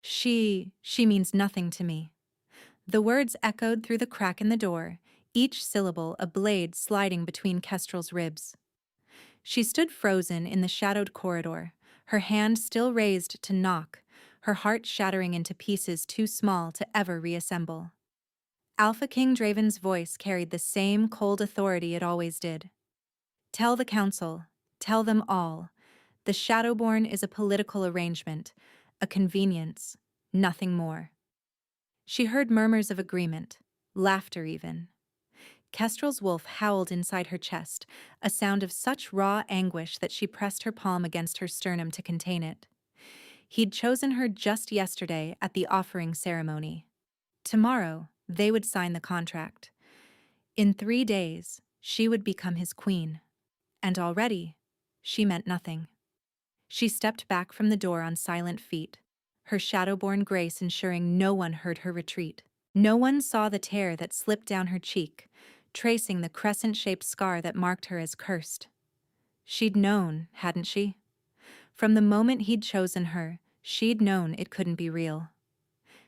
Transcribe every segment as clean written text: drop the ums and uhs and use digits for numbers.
She means nothing to me." The words echoed through the crack in the door, each syllable a blade sliding between Kestrel's ribs. She stood frozen in the shadowed corridor, her hand still raised to knock, her heart shattering into pieces too small to ever reassemble. Alpha King Draven's voice carried the same cold authority it always did. "Tell the council, tell them all. The Shadowborn is a political arrangement, a convenience, nothing more." She heard murmurs of agreement, laughter even. Kestrel's wolf howled inside her chest, a sound of such raw anguish that she pressed her palm against her sternum to contain it. He'd chosen her just yesterday at the offering ceremony. Tomorrow, they would sign the contract. In 3 days, she would become his queen. And already, she meant nothing. She stepped back from the door on silent feet, her shadowborn grace ensuring no one heard her retreat. No one saw the tear that slipped down her cheek, tracing the crescent-shaped scar that marked her as cursed. She'd known, hadn't she? From the moment he'd chosen her, she'd known it couldn't be real.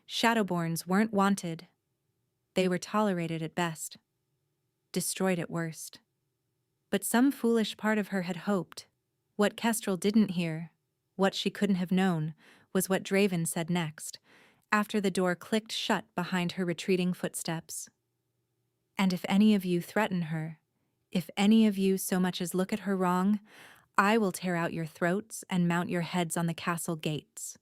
Shadowborns weren't wanted. They were tolerated at best, destroyed at worst. But some foolish part of her had hoped. What Kestrel didn't hear, what she couldn't have known, was what Draven said next, after the door clicked shut behind her retreating footsteps. "And if any of you threaten her, if any of you so much as look at her wrong, I will tear out your throats and mount your heads on the castle gates."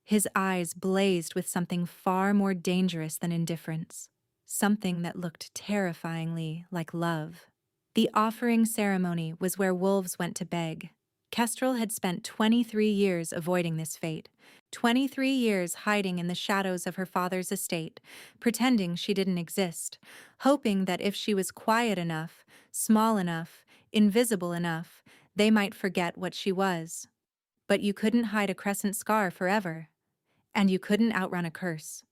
His eyes blazed with something far more dangerous than indifference, something that looked terrifyingly like love. The offering ceremony was where wolves went to beg. Kestrel had spent 23 years avoiding this fate, 23 years hiding in the shadows of her father's estate, pretending she didn't exist, hoping that if she was quiet enough, small enough, invisible enough, they might forget what she was. But you couldn't hide a crescent scar forever. And you couldn't outrun a curse.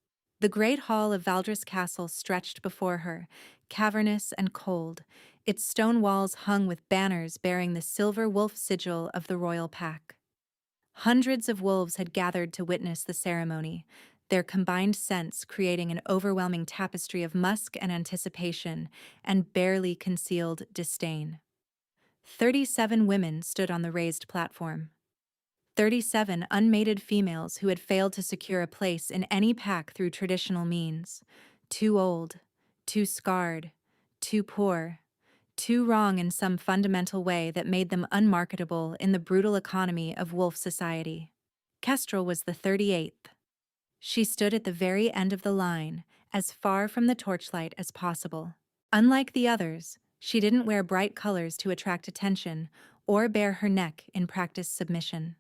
The great hall of Valdris Castle stretched before her, cavernous and cold, its stone walls hung with banners bearing the silver wolf sigil of the royal pack. Hundreds of wolves had gathered to witness the ceremony, their combined scents creating an overwhelming tapestry of musk and anticipation and barely concealed disdain. 37 women stood on the raised platform. 37 unmated females who had failed to secure a place in any pack through traditional means. Too old, too scarred, too poor, too wrong in some fundamental way that made them unmarketable in the brutal economy of wolf society. Kestrel was the 38th. She stood at the very end of the line, as far from the torchlight as possible. Unlike the others, she didn't wear bright colors to attract attention or bare her neck in practiced submission.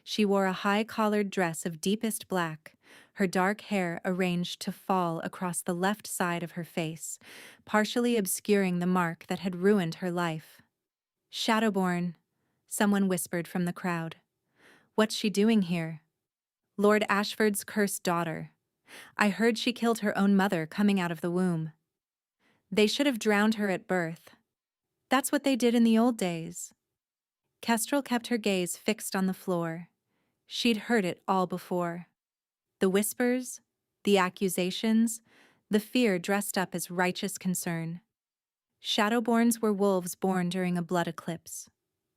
She wore a high-collared dress of deepest black, her dark hair arranged to fall across the left side of her face, partially obscuring the mark that had ruined her life. "Shadowborn," someone whispered from the crowd. "What's she doing here?" "Lord Ashford's cursed daughter. I heard she killed her own mother coming out of the womb. They should have drowned her at birth. That's what they did in the old days." Kestrel kept her gaze fixed on the floor. She'd heard it all before. The whispers, the accusations, the fear dressed up as righteous concern. Shadowborns were wolves born during a blood eclipse,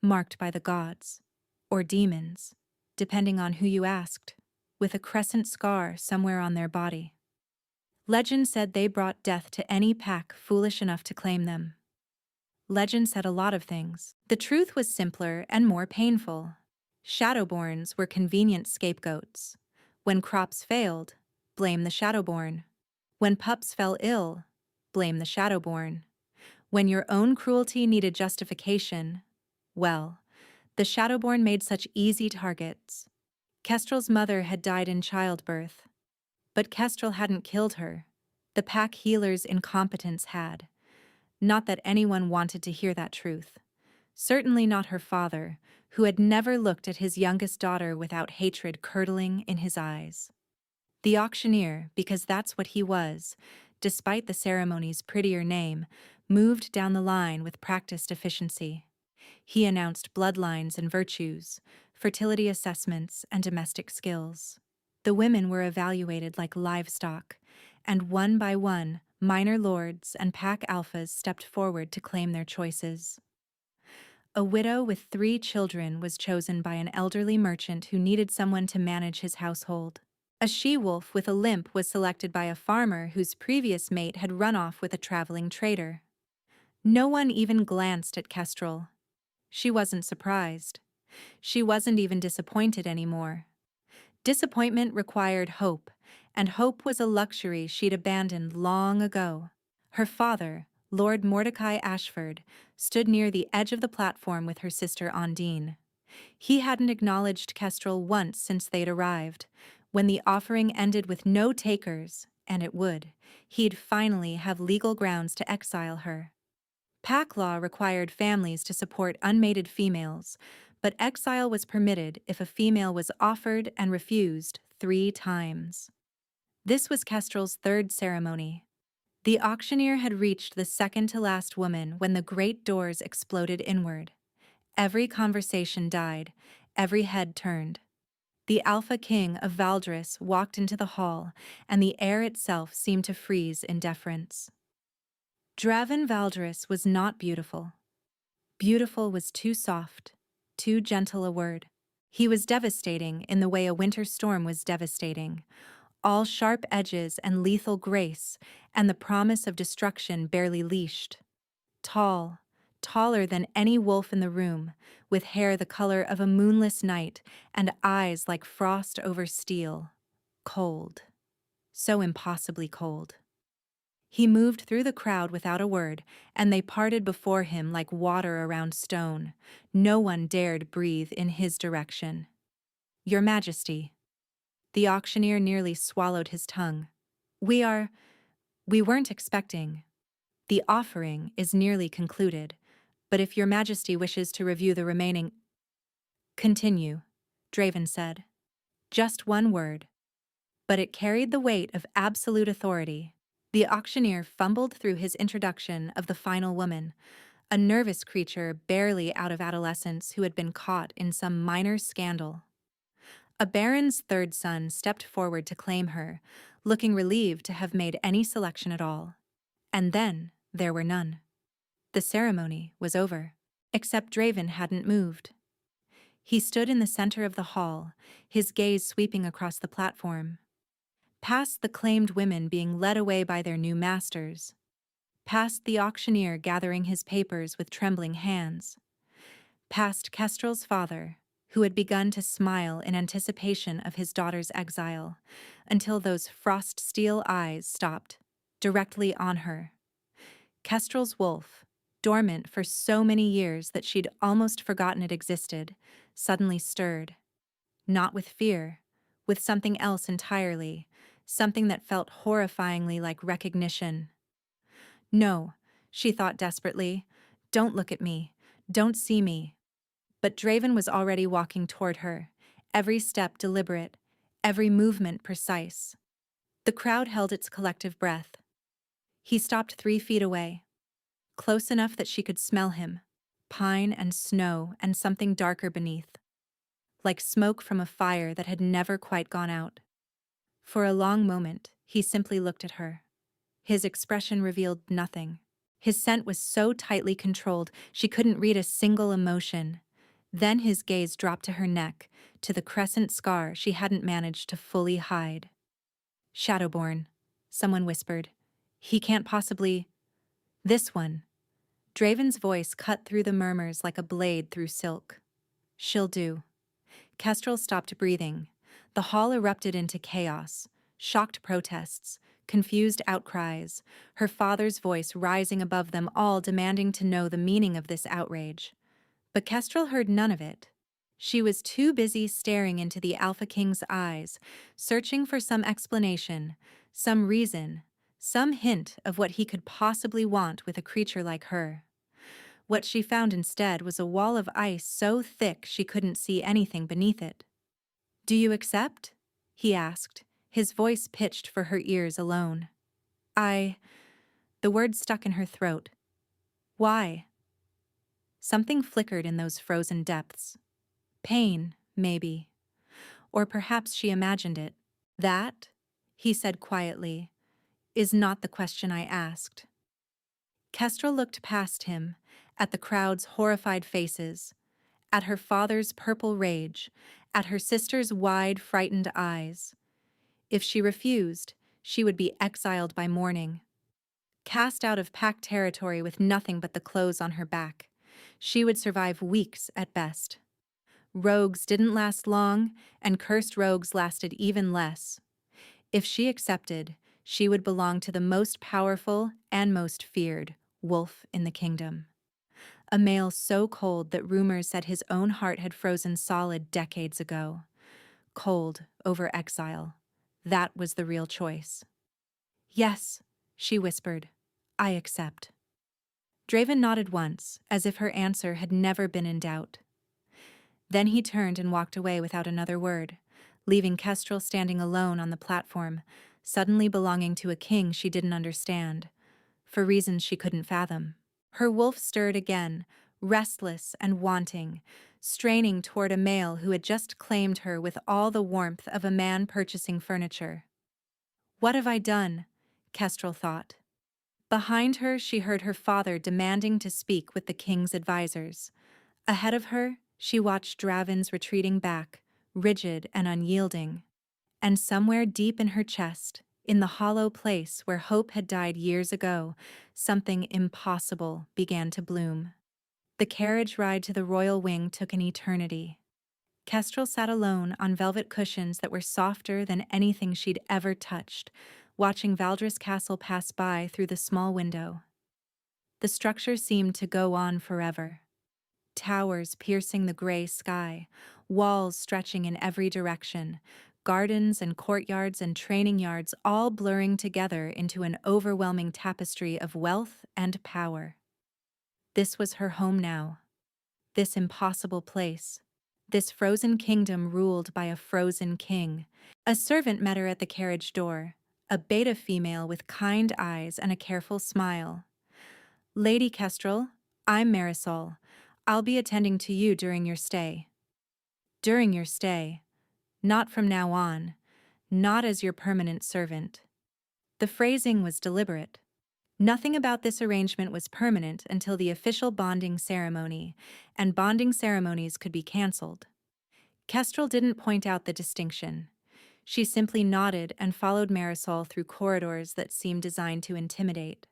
marked by the gods, or demons, depending on who you asked, with a crescent scar somewhere on their body. Legend said they brought death to any pack foolish enough to claim them. Legend said a lot of things. The truth was simpler and more painful. Shadowborns were convenient scapegoats. When crops failed, blame the Shadowborn. When pups fell ill, blame the Shadowborn. When your own cruelty needed justification, well, the Shadowborn made such easy targets. Kestrel's mother had died in childbirth. But Kestrel hadn't killed her. The pack healer's incompetence had. Not that anyone wanted to hear that truth. Certainly not her father, who had never looked at his youngest daughter without hatred curdling in his eyes. The auctioneer, because that's what he was, despite the ceremony's prettier name, moved down the line with practiced efficiency. He announced bloodlines and virtues, fertility assessments and domestic skills. The women were evaluated like livestock, and one by one, minor lords and pack alphas stepped forward to claim their choices. A widow with 3 children was chosen by an elderly merchant who needed someone to manage his household. A she-wolf with a limp was selected by a farmer whose previous mate had run off with a traveling trader. No one even glanced at Kestrel. She wasn't surprised. She wasn't even disappointed anymore. Disappointment required hope, and hope was a luxury she'd abandoned long ago. Her father, Lord Mordecai Ashford, stood near the edge of the platform with her sister Ondine. He hadn't acknowledged Kestrel once since they'd arrived. When the offering ended with no takers, and it would, he'd finally have legal grounds to exile her. Pack law required families to support unmated females, but exile was permitted if a female was offered and refused 3 times. This was Kestrel's 3rd ceremony. The auctioneer had reached the second-to-last woman when the great doors exploded inward. Every conversation died, every head turned. The Alpha King of Valdris walked into the hall, and the air itself seemed to freeze in deference. Draven Valdris was not beautiful. Beautiful was too soft, too gentle a word. He was devastating in the way a winter storm was devastating, all sharp edges and lethal grace, and the promise of destruction barely leashed. Tall, taller than any wolf in the room, with hair the color of a moonless night and eyes like frost over steel. Cold. So impossibly cold. He moved through the crowd without a word, and they parted before him like water around stone. No one dared breathe in his direction. "Your Majesty." The auctioneer nearly swallowed his tongue. We weren't expecting. The offering is nearly concluded, but if Your Majesty wishes to review the remaining— Continue, Draven said. Just one word. But it carried the weight of absolute authority. The auctioneer fumbled through his introduction of the final woman, a nervous creature barely out of adolescence who had been caught in some minor scandal. A baron's 3rd son stepped forward to claim her, looking relieved to have made any selection at all. And then there were none. The ceremony was over, except Draven hadn't moved. He stood in the center of the hall, his gaze sweeping across the platform. Past the claimed women being led away by their new masters. Past the auctioneer gathering his papers with trembling hands. Past Kestrel's father, who had begun to smile in anticipation of his daughter's exile, until those frost-steel eyes stopped, directly on her. Kestrel's wolf, dormant for so many years that she'd almost forgotten it existed, suddenly stirred. Not with fear, with something else entirely, something that felt horrifyingly like recognition. No, she thought desperately, don't look at me, don't see me. But Draven was already walking toward her, every step deliberate, every movement precise. The crowd held its collective breath. He stopped 3 feet away, close enough that she could smell him, pine and snow and something darker beneath, like smoke from a fire that had never quite gone out. For a long moment, he simply looked at her. His expression revealed nothing. His scent was so tightly controlled she couldn't read a single emotion. Then his gaze dropped to her neck, to the crescent scar she hadn't managed to fully hide. Shadowborn, someone whispered. He can't possibly— This one. Draven's voice cut through the murmurs like a blade through silk. She'll do. Kestrel stopped breathing. The hall erupted into chaos, shocked protests, confused outcries, her father's voice rising above them all demanding to know the meaning of this outrage. But Kestrel heard none of it. She was too busy staring into the Alpha King's eyes, searching for some explanation, some reason, some hint of what he could possibly want with a creature like her. What she found instead was a wall of ice so thick she couldn't see anything beneath it. "Do you accept?" he asked, his voice pitched for her ears alone. The word stuck in her throat. Why? Something flickered in those frozen depths. Pain, maybe. Or perhaps she imagined it. That, he said quietly, is not the question I asked. Kestrel looked past him, at the crowd's horrified faces, at her father's purple rage, at her sister's wide, frightened eyes. If she refused, she would be exiled by morning, cast out of pact territory with nothing but the clothes on her back. She would survive weeks at best. Rogues didn't last long, and cursed rogues lasted even less. If she accepted, she would belong to the most powerful and most feared wolf in the kingdom. A male so cold that rumors said his own heart had frozen solid decades ago. Cold over exile. That was the real choice. Yes, she whispered. I accept. Draven nodded once, as if her answer had never been in doubt. Then he turned and walked away without another word, leaving Kestrel standing alone on the platform, suddenly belonging to a king she didn't understand, for reasons she couldn't fathom. Her wolf stirred again, restless and wanting, straining toward a male who had just claimed her with all the warmth of a man purchasing furniture. What have I done? Kestrel thought. Behind her, she heard her father demanding to speak with the king's advisors. Ahead of her, she watched Draven's retreating back, rigid and unyielding. And somewhere deep in her chest, in the hollow place where hope had died years ago, something impossible began to bloom. The carriage ride to the royal wing took an eternity. Kestrel sat alone on velvet cushions that were softer than anything she'd ever touched, watching Valdris Castle pass by through the small window. The structure seemed to go on forever. Towers piercing the gray sky, walls stretching in every direction, gardens and courtyards and training yards all blurring together into an overwhelming tapestry of wealth and power. This was her home now. This impossible place. This frozen kingdom ruled by a frozen king. A servant met her at the carriage door, a beta female with kind eyes and a careful smile. Lady Kestrel, I'm Marisol. I'll be attending to you during your stay. During your stay. Not from now on. Not as your permanent servant. The phrasing was deliberate. Nothing about this arrangement was permanent until the official bonding ceremony, and bonding ceremonies could be cancelled. Kestrel didn't point out the distinction. She simply nodded and followed Marisol through corridors that seemed designed to intimidate.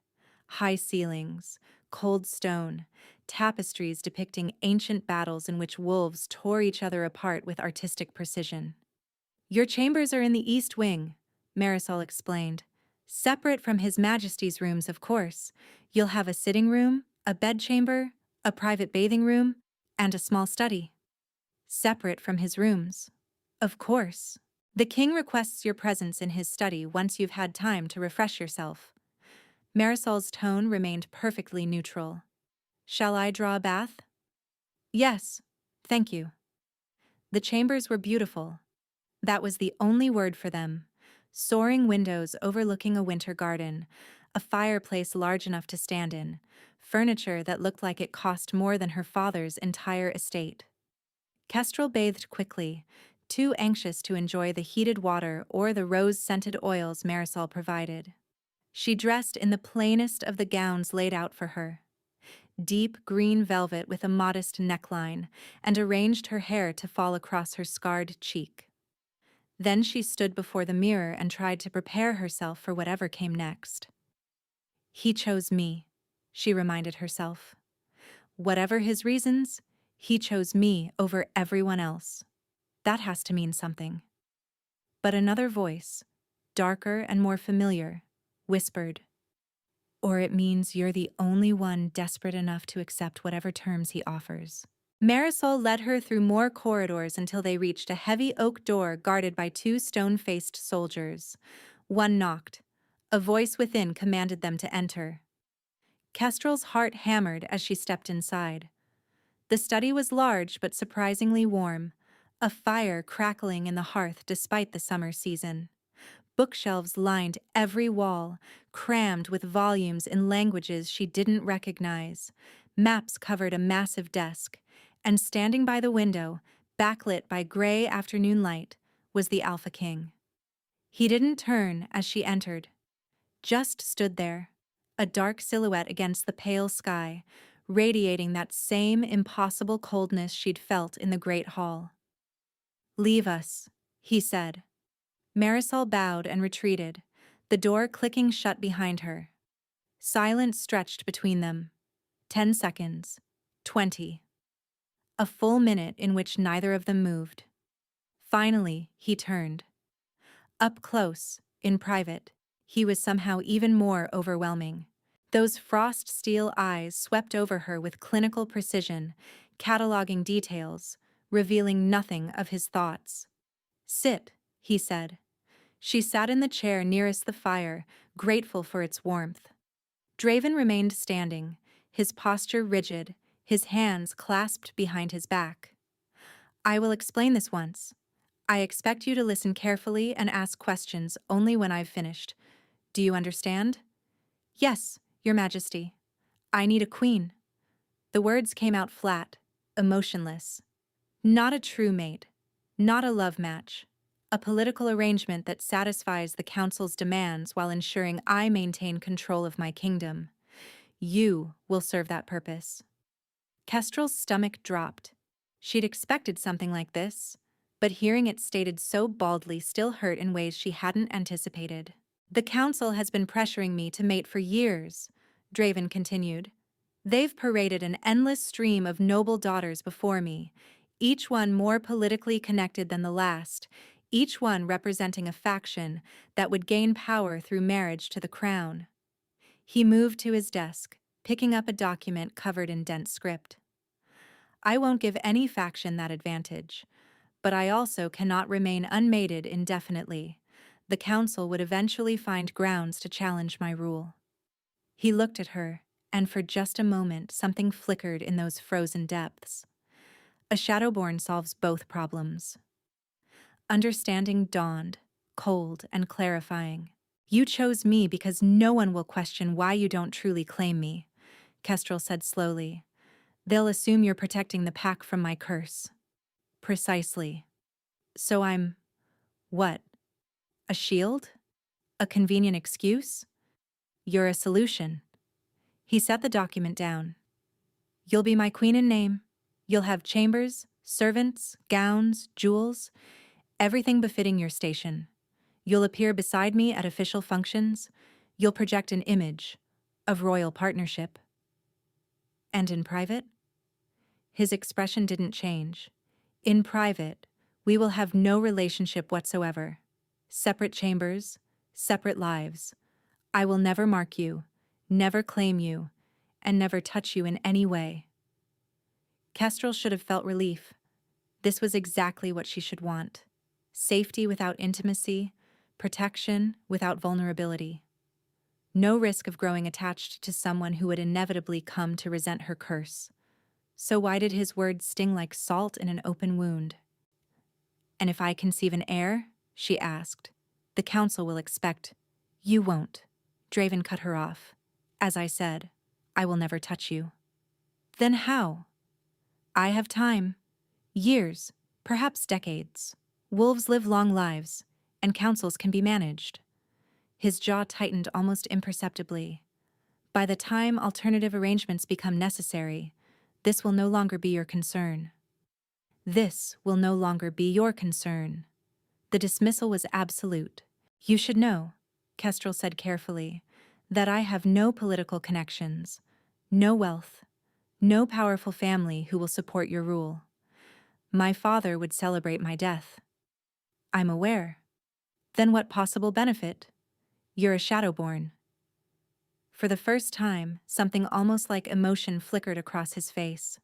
High ceilings, cold stone, tapestries depicting ancient battles in which wolves tore each other apart with artistic precision. Your chambers are in the East Wing, Marisol explained. Separate from His Majesty's rooms, of course. You'll have a sitting room, a bedchamber, a private bathing room, and a small study. Separate from his rooms. Of course. The king requests your presence in his study once you've had time to refresh yourself. Marisol's tone remained perfectly neutral. Shall I draw a bath? Yes, thank you. The chambers were beautiful. That was the only word for them. Soaring windows overlooking a winter garden, a fireplace large enough to stand in, furniture that looked like it cost more than her father's entire estate. Kestrel bathed quickly, too anxious to enjoy the heated water or the rose-scented oils Marisol provided. She dressed in the plainest of the gowns laid out for her. Deep green velvet with a modest neckline, and arranged her hair to fall across her scarred cheek. Then she stood before the mirror and tried to prepare herself for whatever came next. He chose me, she reminded herself. Whatever his reasons, he chose me over everyone else. That has to mean something. But another voice, darker and more familiar, whispered, or it means you're the only one desperate enough to accept whatever terms he offers. Marisol led her through more corridors until they reached a heavy oak door guarded by two stone-faced soldiers. One knocked. A voice within commanded them to enter. Kestrel's heart hammered as she stepped inside. The study was large but surprisingly warm, a fire crackling in the hearth despite the summer season. Bookshelves lined every wall, crammed with volumes in languages she didn't recognize. Maps covered a massive desk, and standing by the window, backlit by gray afternoon light, was the Alpha King. He didn't turn as she entered, just stood there, a dark silhouette against the pale sky, radiating that same impossible coldness she'd felt in the great hall. "Leave us," he said. Marisol bowed and retreated, the door clicking shut behind her. Silence stretched between them. 10 seconds. 20. A full minute in which neither of them moved. Finally, he turned. Up close, in private, he was somehow even more overwhelming. Those frost-steel eyes swept over her with clinical precision, cataloging details, revealing nothing of his thoughts. "Sit," he said. She sat in the chair nearest the fire, grateful for its warmth. Draven remained standing, his posture rigid, his hands clasped behind his back. "I will explain this once. I expect you to listen carefully and ask questions only when I've finished. Do you understand?" "Yes, Your Majesty. I need a queen." The words came out flat, emotionless. Not a true mate, not a love match. A political arrangement that satisfies the council's demands while ensuring I maintain control of my kingdom. You will serve that purpose. Kestrel's stomach dropped. She'd expected something like this, but hearing it stated so baldly still hurt in ways she hadn't anticipated. "The council has been pressuring me to mate for years," Draven continued. "They've paraded an endless stream of noble daughters before me, each one more politically connected than the last, each one representing a faction that would gain power through marriage to the crown." He moved to his desk, picking up a document covered in dense script. "I won't give any faction that advantage, but I also cannot remain unmated indefinitely. The council would eventually find grounds to challenge my rule." He looked at her, and for just a moment something flickered in those frozen depths. A Shadowborn solves both problems. Understanding dawned, cold and clarifying. "You chose me because no one will question why you don't truly claim me," Kestrel said slowly. "They'll assume you're protecting the pack from my curse." "Precisely. So I'm... what? A shield? A convenient excuse? You're a solution." He set the document down. "You'll be my queen in name. You'll have chambers, servants, gowns, jewels, everything befitting your station. You'll appear beside me at official functions. You'll project an image of royal partnership." "And in private?" His expression didn't change. "In private, we will have no relationship whatsoever. Separate chambers, separate lives. I will never mark you, never claim you, and never touch you in any way." Kestrel should have felt relief. This was exactly what she should want. Safety without intimacy, protection without vulnerability. No risk of growing attached to someone who would inevitably come to resent her curse. So why did his words sting like salt in an open wound? "And if I conceive an heir?" she asked. "The council will expect—" "You won't." Draven cut her off. "As I said, I will never touch you." "Then how?" "I have time. Years, perhaps decades. Wolves live long lives, and councils can be managed." His jaw tightened almost imperceptibly. "By the time alternative arrangements become necessary, this will no longer be your concern." "This will no longer be your concern." The dismissal was absolute. "You should know," Kestrel said carefully, "that I have no political connections, no wealth, no powerful family who will support your rule. My father would celebrate my death." "I'm aware." "Then what possible benefit? You're a Shadowborn." For the first time, something almost like emotion flickered across his face.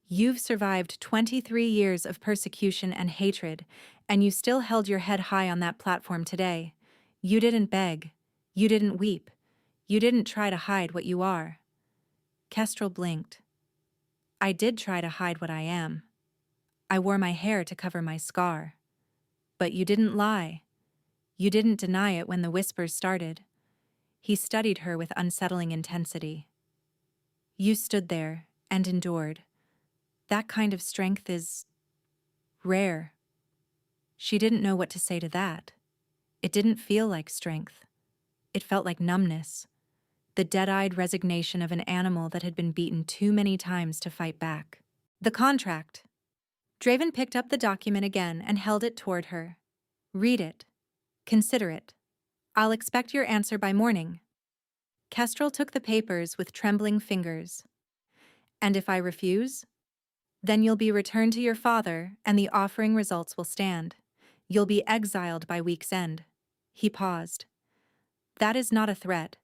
"You've survived 23 years of persecution and hatred, and you still held your head high on that platform today. You didn't beg. You didn't weep. You didn't try to hide what you are." Kestrel blinked. "I did try to hide what I am. I wore my hair to cover my scar. But you didn't lie. You didn't deny it when the whispers started." He studied her with unsettling intensity. "You stood there and endured. That kind of strength is rare." She didn't know what to say to that. It didn't feel like strength. It felt like numbness, the dead-eyed resignation of an animal that had been beaten too many times to fight back. The contract. Draven picked up the document again and held it toward her. Read it. Consider it. I'll expect your answer by morning. Kestrel took the papers with trembling fingers. And if I refuse? Then you'll be returned to your father, and the offering results will stand. You'll be exiled by week's end. He paused. That is not a threat,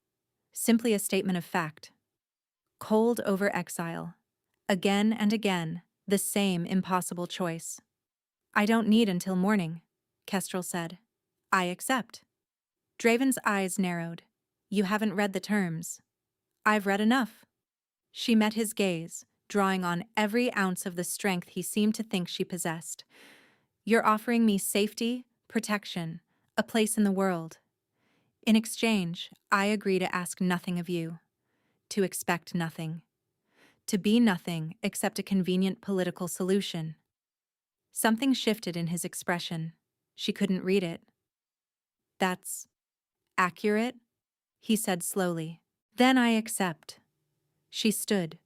simply a statement of fact. Cold over exile. Again and again, the same impossible choice. I don't need until morning, Kestrel said. I accept. Draven's eyes narrowed. You haven't read the terms. I've read enough. She met his gaze, drawing on every ounce of the strength he seemed to think she possessed. You're offering me safety, protection, a place in the world. In exchange, I agree to ask nothing of you, to expect nothing, to be nothing except a convenient political solution. Something shifted in his expression. She couldn't read it. That's accurate, he said slowly. Then I accept. She stood,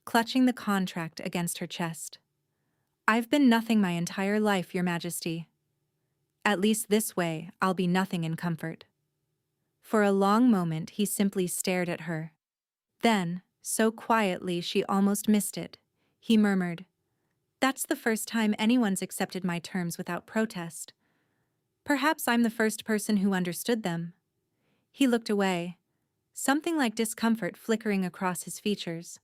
clutching the contract against her chest. I've been nothing my entire life, Your Majesty. At least this way, I'll be nothing in comfort. For a long moment, he simply stared at her. Then, so quietly she almost missed it, he murmured, That's the first time anyone's accepted my terms without protest. Perhaps I'm the first person who understood them. He looked away, something like discomfort flickering across his features.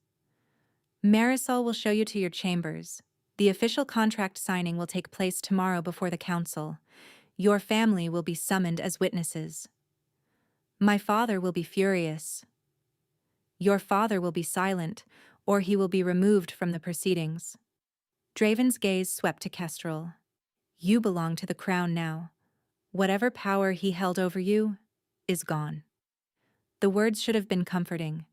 Marisol will show you to your chambers. The official contract signing will take place tomorrow before the council. Your family will be summoned as witnesses. My father will be furious. Your father will be silent, or he will be removed from the proceedings. Draven's gaze swept to Kestrel. You belong to the crown now. Whatever power he held over you is gone. The words should have been comforting.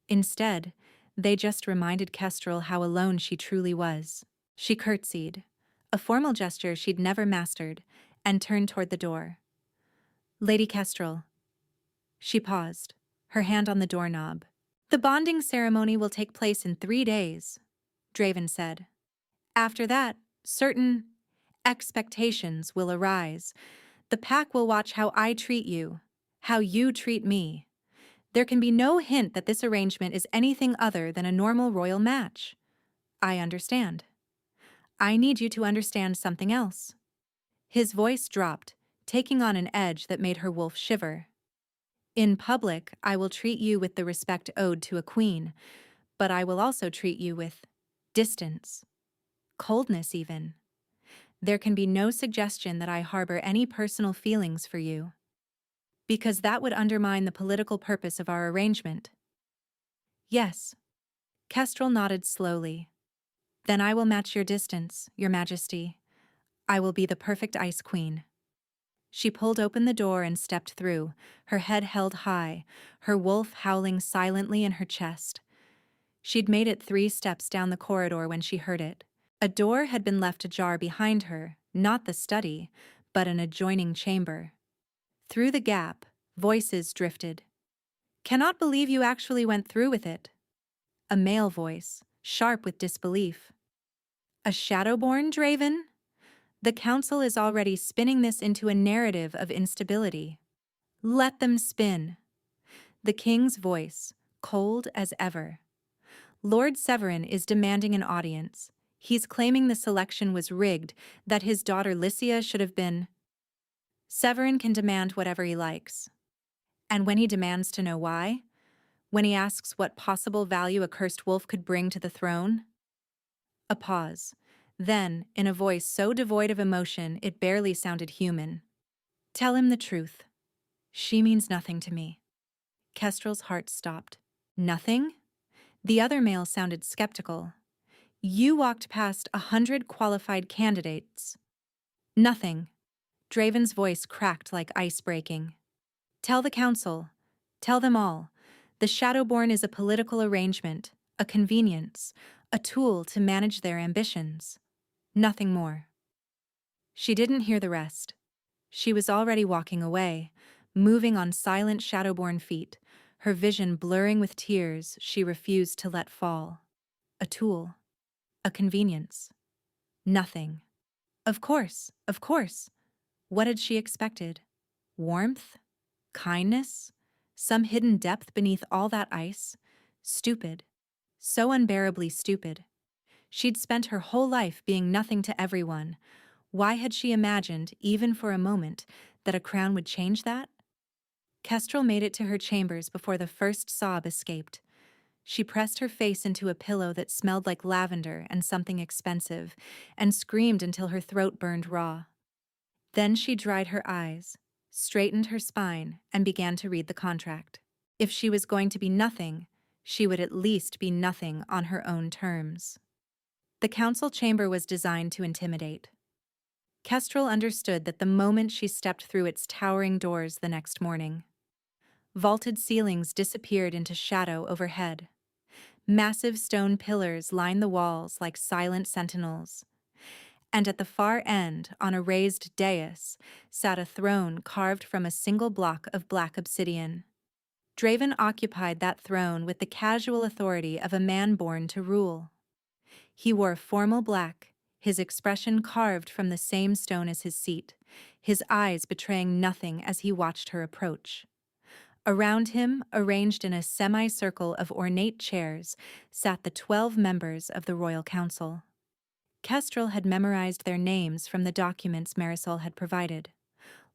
Instead, they just reminded Kestrel how alone she truly was. She curtsied, a formal gesture she'd never mastered, and turned toward the door. Lady Kestrel. She paused, her hand on the doorknob. The bonding ceremony will take place in 3 days, Draven said. After that, certain expectations will arise. The pack will watch how I treat you, how you treat me. There can be no hint that this arrangement is anything other than a normal royal match. I understand. I need you to understand something else. His voice dropped, taking on an edge that made her wolf shiver. In public, I will treat you with the respect owed to a queen, but I will also treat you with distance, coldness even. There can be no suggestion that I harbor any personal feelings for you, because that would undermine the political purpose of our arrangement. Yes. Kestrel nodded slowly. Then I will match your distance, Your Majesty. I will be the perfect ice queen. She pulled open the door and stepped through, her head held high, her wolf howling silently in her chest. She'd made it 3 steps down the corridor when she heard it. A door had been left ajar behind her, not the study, but an adjoining chamber. Through the gap, voices drifted. Cannot believe you actually went through with it. A male voice, sharp with disbelief. A Shadowborn, Draven? The council is already spinning this into a narrative of instability. Let them spin. The king's voice, cold as ever. Lord Severin is demanding an audience. He's claiming the selection was rigged, that his daughter Lycia should have been. Severin can demand whatever he likes. And when he demands to know why, when he asks what possible value a cursed wolf could bring to the throne. A pause. Then, in a voice so devoid of emotion it barely sounded human. Tell him the truth. She means nothing to me. Kestrel's heart stopped. Nothing? The other male sounded skeptical. You walked past 100 qualified candidates. Nothing. Draven's voice cracked like ice breaking. Tell the council. Tell them all. The Shadowborn is a political arrangement, a convenience, a tool to manage their ambitions. Nothing more. She didn't hear the rest. She was already walking away, moving on silent shadowborn feet, her vision blurring with tears she refused to let fall. A tool. A convenience. Nothing. Of course, of course. What had she expected? Warmth? Kindness? Some hidden depth beneath all that ice? Stupid. So unbearably stupid. She'd spent her whole life being nothing to everyone. Why had she imagined, even for a moment, that a crown would change that? Kestrel made it to her chambers before the first sob escaped. She pressed her face into a pillow that smelled like lavender and something expensive, and screamed until her throat burned raw. Then she dried her eyes, straightened her spine, and began to read the contract. If she was going to be nothing, she would at least be nothing on her own terms. The council chamber was designed to intimidate. Kestrel understood that the moment she stepped through its towering doors the next morning. Vaulted ceilings disappeared into shadow overhead. Massive stone pillars lined the walls like silent sentinels. And at the far end, on a raised dais, sat a throne carved from a single block of black obsidian. Draven occupied that throne with the casual authority of a man born to rule. He wore formal black, his expression carved from the same stone as his seat, his eyes betraying nothing as he watched her approach. Around him, arranged in a semicircle of ornate chairs, sat the 12 members of the Royal Council. Kestrel had memorized their names from the documents Marisol had provided.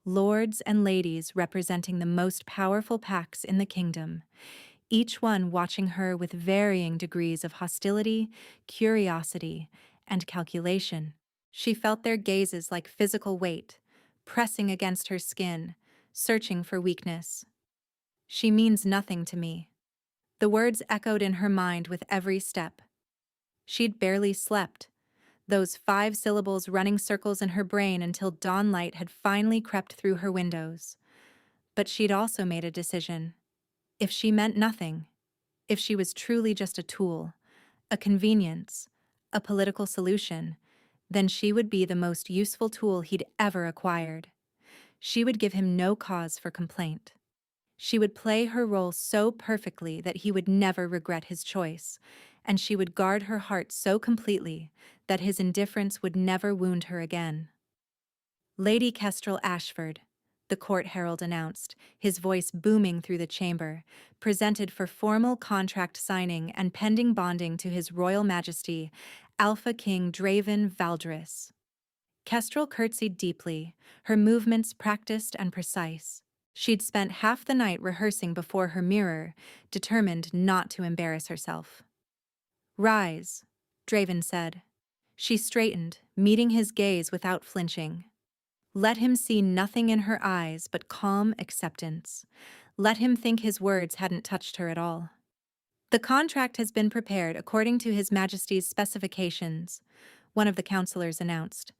Lords and ladies representing the most powerful pacts in the kingdom, each one watching her with varying degrees of hostility, curiosity, and calculation. She felt their gazes like physical weight, pressing against her skin, searching for weakness. She means nothing to me. The words echoed in her mind with every step. She'd barely slept, those 5 syllables running circles in her brain until dawnlight had finally crept through her windows. But she'd also made a decision. If she meant nothing, if she was truly just a tool, a convenience, a political solution, then she would be the most useful tool he'd ever acquired. She would give him no cause for complaint. She would play her role so perfectly that he would never regret his choice, and she would guard her heart so completely that his indifference would never wound her again. Lady Kestrel Ashford, the court herald announced, his voice booming through the chamber, presented for formal contract signing and pending bonding to His Royal Majesty, Alpha King Draven Valdris. Kestrel curtsied deeply, her movements practiced and precise. She'd spent half the night rehearsing before her mirror, determined not to embarrass herself. "Rise," Draven said. She straightened, meeting his gaze without flinching. Let him see nothing in her eyes but calm acceptance. Let him think his words hadn't touched her at all. "The contract has been prepared according to His Majesty's specifications," one of the counselors announced,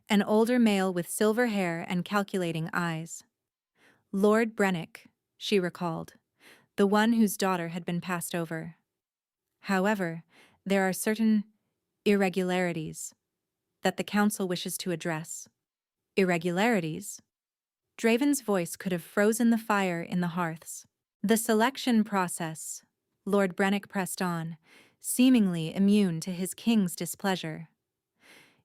an older male with silver hair and calculating eyes. Lord Brennick, she recalled, the one whose daughter had been passed over. "However, there are certain irregularities that the council wishes to address." Irregularities? Draven's voice could have frozen the fire in the hearths. "The selection process," Lord Brennick pressed on, seemingly immune to his king's displeasure.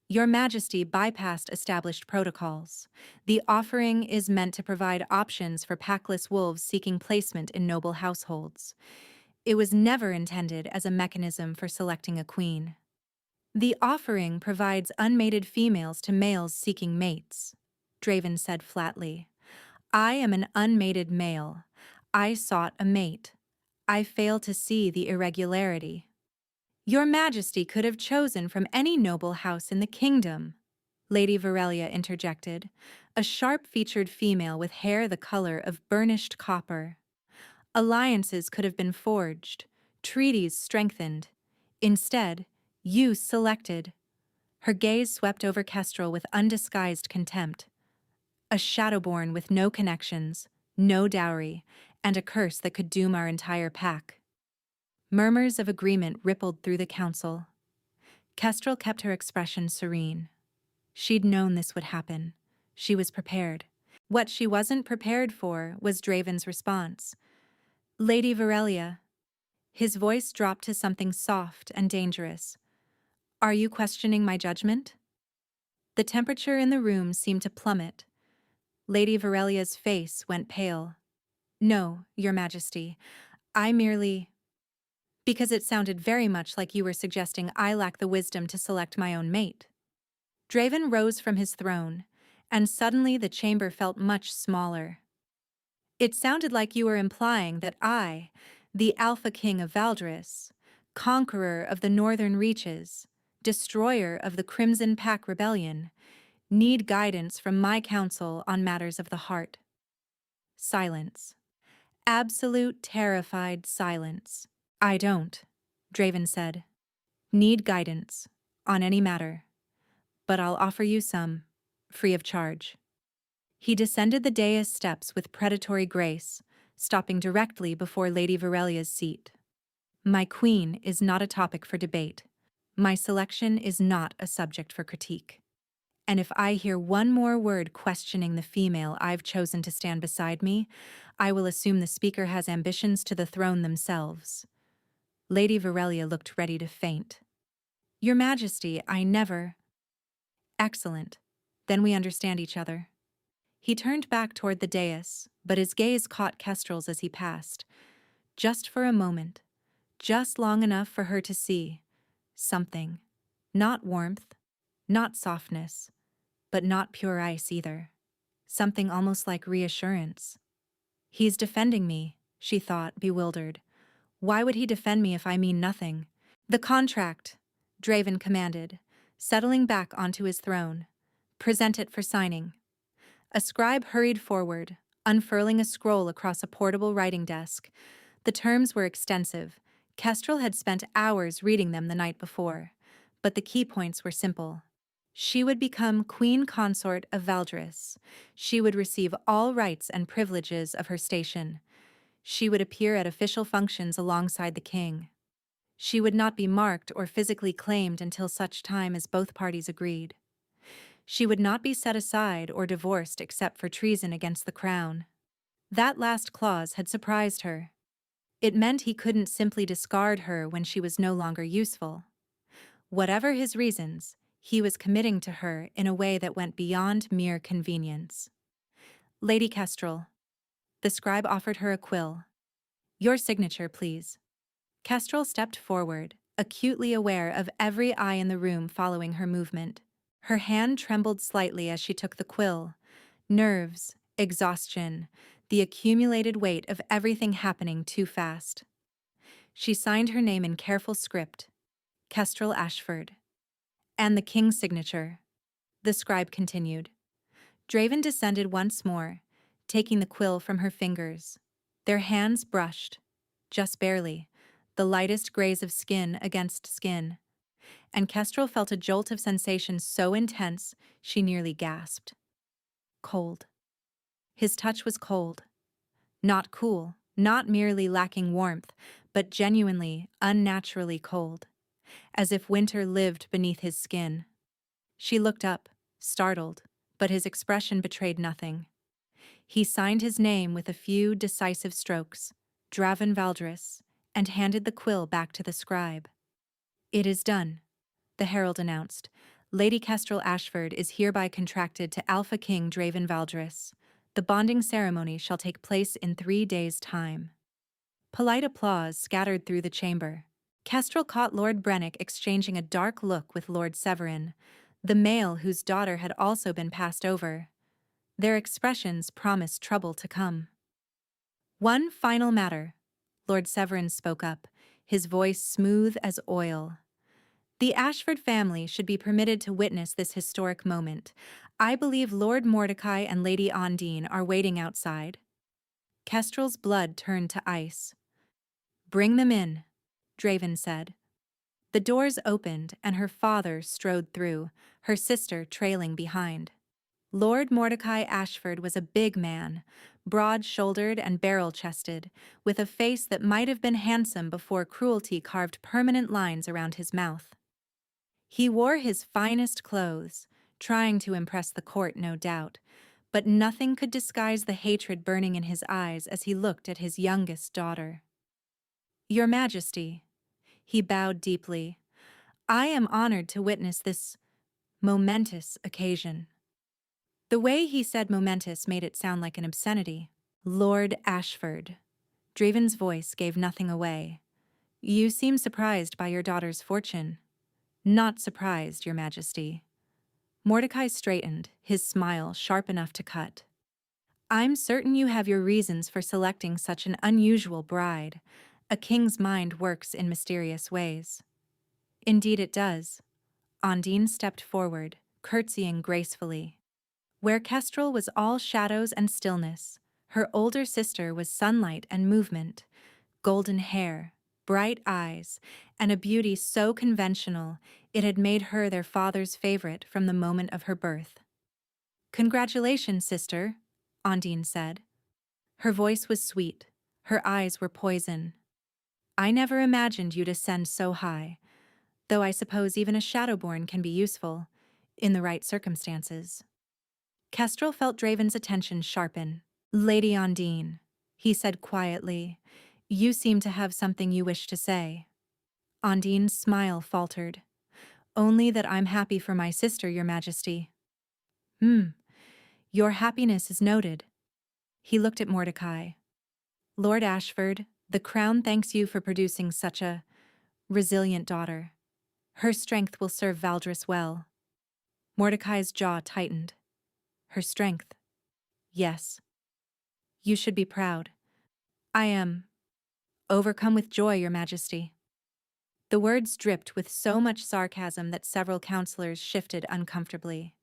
"Your Majesty bypassed established protocols. The offering is meant to provide options for packless wolves seeking placement in noble households. It was never intended as a mechanism for selecting a queen. The offering provides unmated females to males seeking mates," Draven said flatly. "I am an unmated male. I sought a mate. I fail to see the irregularity." "Your Majesty could have chosen from any noble house in the kingdom," Lady Varelia interjected, a sharp-featured female with hair the color of burnished copper. "Alliances could have been forged, treaties strengthened. Instead, you selected." Her gaze swept over Kestrel with undisguised contempt. "A shadowborn with no connections, no dowry, and a curse that could doom our entire pack." Murmurs of agreement rippled through the council. Kestrel kept her expression serene. She'd known this would happen. She was prepared. What she wasn't prepared for was Draven's response. Lady Varelia. His voice dropped to something soft and dangerous. Are you questioning my judgment? The temperature in the room seemed to plummet. Lady Varelia's face went pale. No, Your Majesty. I merely... Because it sounded very much like you were suggesting I lack the wisdom to select my own mate. Draven rose from his throne, and suddenly the chamber felt much smaller. It sounded like you were implying that I, the Alpha King of Valdris, conqueror of the Northern Reaches, destroyer of the Crimson Pack Rebellion, need guidance from my counsel on matters of the heart. Silence. Absolute terrified silence. I don't, Draven said. Need guidance, on any matter. But I'll offer you some, free of charge. He descended the dais steps with predatory grace, stopping directly before Lady Varelia's seat. My queen is not a topic for debate. My selection is not a subject for critique. And if I hear one more word questioning the female I've chosen to stand beside me, I will assume the speaker has ambitions to the throne themselves. Lady Varelia looked ready to faint. Your Majesty, I never... Excellent. Then we understand each other. He turned back toward the dais, but his gaze caught Kestrel's as he passed. Just for a moment. Just long enough for her to see. Something. Not warmth. Not softness. But not pure ice either. Something almost like reassurance. He's defending me, she thought, bewildered. Why would he defend me if I mean nothing? The contract, Draven commanded, settling back onto his throne. Present it for signing. A scribe hurried forward, unfurling a scroll across a portable writing desk. The terms were extensive. Kestrel had spent hours reading them the night before, but the key points were simple. She would become Queen Consort of Valdris. She would receive all rights and privileges of her station. She would appear at official functions alongside the king. She would not be marked or physically claimed until such time as both parties agreed. She would not be set aside or divorced except for treason against the crown. That last clause had surprised her. It meant he couldn't simply discard her when she was no longer useful. Whatever his reasons, he was committing to her in a way that went beyond mere convenience. Lady Kestrel. The scribe offered her a quill. Your signature, please. Kestrel stepped forward, acutely aware of every eye in the room following her movement. Her hand trembled slightly as she took the quill. Nerves, exhaustion, the accumulated weight of everything happening too fast. She signed her name in careful script. Kestrel Ashford. And the king's signature. The scribe continued. Draven descended once more, taking the quill from her fingers. Their hands brushed, just barely, the lightest grays of skin against skin. And Kestrel felt a jolt of sensation so intense she nearly gasped. Cold. His touch was cold. Not cool, not merely lacking warmth, but genuinely, unnaturally cold. As if winter lived beneath his skin. She looked up, startled, but his expression betrayed nothing. He signed his name with a few decisive strokes, Draven Valdris, and handed the quill back to the scribe. It is done, the herald announced. Lady Kestrel Ashford is hereby contracted to Alpha King Draven Valdris. The bonding ceremony shall take place in 3 days' time. Polite applause scattered through the chamber. Kestrel caught Lord Brennick exchanging a dark look with Lord Severin, the male whose daughter had also been passed over. Their expressions promised trouble to come. One final matter, Lord Severin spoke up, his voice smooth as oil. The Ashford family should be permitted to witness this historic moment. I believe Lord Mordecai and Lady Ondine are waiting outside. Kestrel's blood turned to ice. Bring them in, Draven said. The doors opened and her father strode through, her sister trailing behind. Lord Mordecai Ashford was a big man, broad-shouldered and barrel-chested, with a face that might have been handsome before cruelty carved permanent lines around his mouth. He wore his finest clothes, trying to impress the court, no doubt, but nothing could disguise the hatred burning in his eyes as he looked at his youngest daughter. "Your Majesty," he bowed deeply, "I am honored to witness this momentous occasion." The way he said momentous made it sound like an obscenity. "Lord Ashford." Draven's voice gave nothing away. "You seem surprised by your daughter's fortune." "Not surprised, Your Majesty." Mordecai straightened, his smile sharp enough to cut. "I'm certain you have your reasons for selecting such an unusual bride. A king's mind works in mysterious ways." "Indeed it does." Ondine stepped forward, curtsying gracefully. Where Kestrel was all shadows and stillness, her older sister was sunlight and movement, golden hair, bright eyes, and a beauty so conventional it had made her their father's favorite from the moment of her birth. "Congratulations, sister," Ondine said. Her voice was sweet, her eyes were poison. "I never imagined you'd ascend so high, though I suppose even a Shadowborn can be useful, in the right circumstances." Kestrel felt Draven's attention sharpen. "Lady Ondine," he said quietly, "you seem to have something you wish to say." Ondine's smile faltered. "Only that I'm happy for my sister, Your Majesty." Your happiness is noted." He looked at Mordecai. "Lord Ashford, the crown thanks you for producing such a resilient daughter. Her strength will serve Valdris well." Mordecai's jaw tightened. "Her strength?" "Yes." "You should be proud." "I am overcome with joy, Your Majesty." The words dripped with so much sarcasm that several counselors shifted uncomfortably.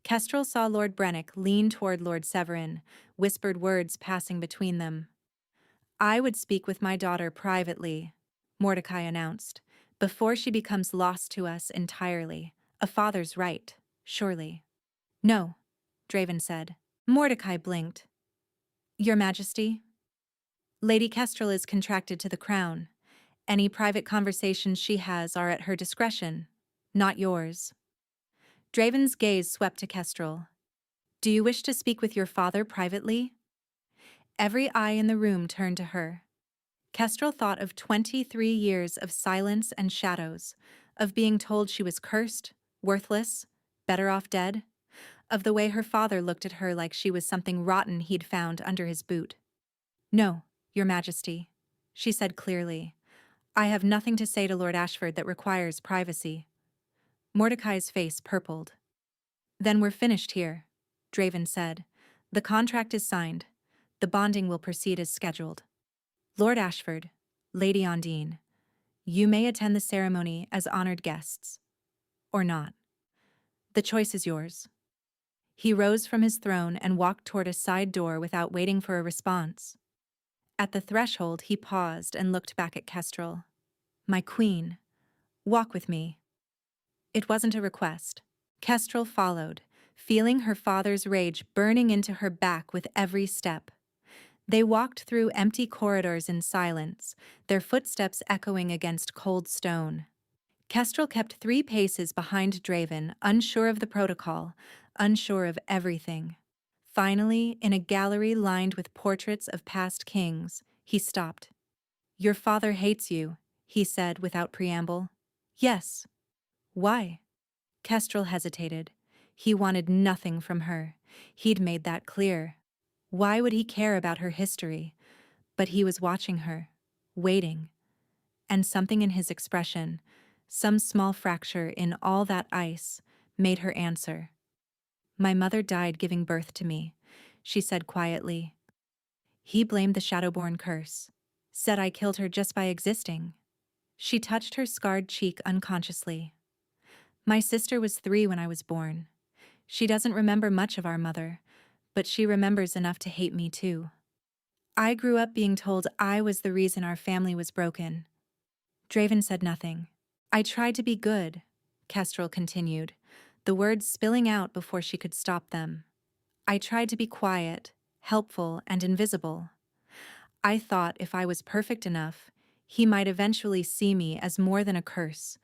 Kestrel saw Lord Brennick lean toward Lord Severin, whispered words passing between them. "I would speak with my daughter privately," Mordecai announced, "before she becomes lost to us entirely. A father's right, surely." "No," Draven said. Mordecai blinked. "Your Majesty?" "Lady Kestrel is contracted to the crown. Any private conversations she has are at her discretion, not yours." Draven's gaze swept to Kestrel. "Do you wish to speak with your father privately?" Every eye in the room turned to her. Kestrel thought of 23 years of silence and shadows, of being told she was cursed, worthless, better off dead, of the way her father looked at her like she was something rotten he'd found under his boot. "No, Your Majesty," she said clearly. "I have nothing to say to Lord Ashford that requires privacy." Mordecai's face purpled. "Then we're finished here," Draven said. "The contract is signed. The bonding will proceed as scheduled. Lord Ashford, Lady Ondine, you may attend the ceremony as honored guests. Or not. The choice is yours." He rose from his throne and walked toward a side door without waiting for a response. At the threshold, he paused and looked back at Kestrel. "My queen, walk with me." It wasn't a request. Kestrel followed, feeling her father's rage burning into her back with every step. They walked through empty corridors in silence, their footsteps echoing against cold stone. Kestrel kept 3 paces behind Draven, unsure of the protocol, unsure of everything. Finally, in a gallery lined with portraits of past kings, he stopped. "Your father hates you," he said without preamble. "Yes." "Why?" Kestrel hesitated. He wanted nothing from her. He'd made that clear. Why would he care about her history? But he was watching her, waiting. And something in his expression, some small fracture in all that ice, made her answer. "My mother died giving birth to me," she said quietly. "He blamed the Shadowborn curse, said I killed her just by existing." She touched her scarred cheek unconsciously. "My sister was 3 when I was born. She doesn't remember much of our mother, but she remembers enough to hate me too. I grew up being told I was the reason our family was broken." Draven said nothing. "I tried to be good," Kestrel continued, the words spilling out before she could stop them. "I tried to be quiet, helpful, and invisible. I thought if I was perfect enough, he might eventually see me as more than a curse,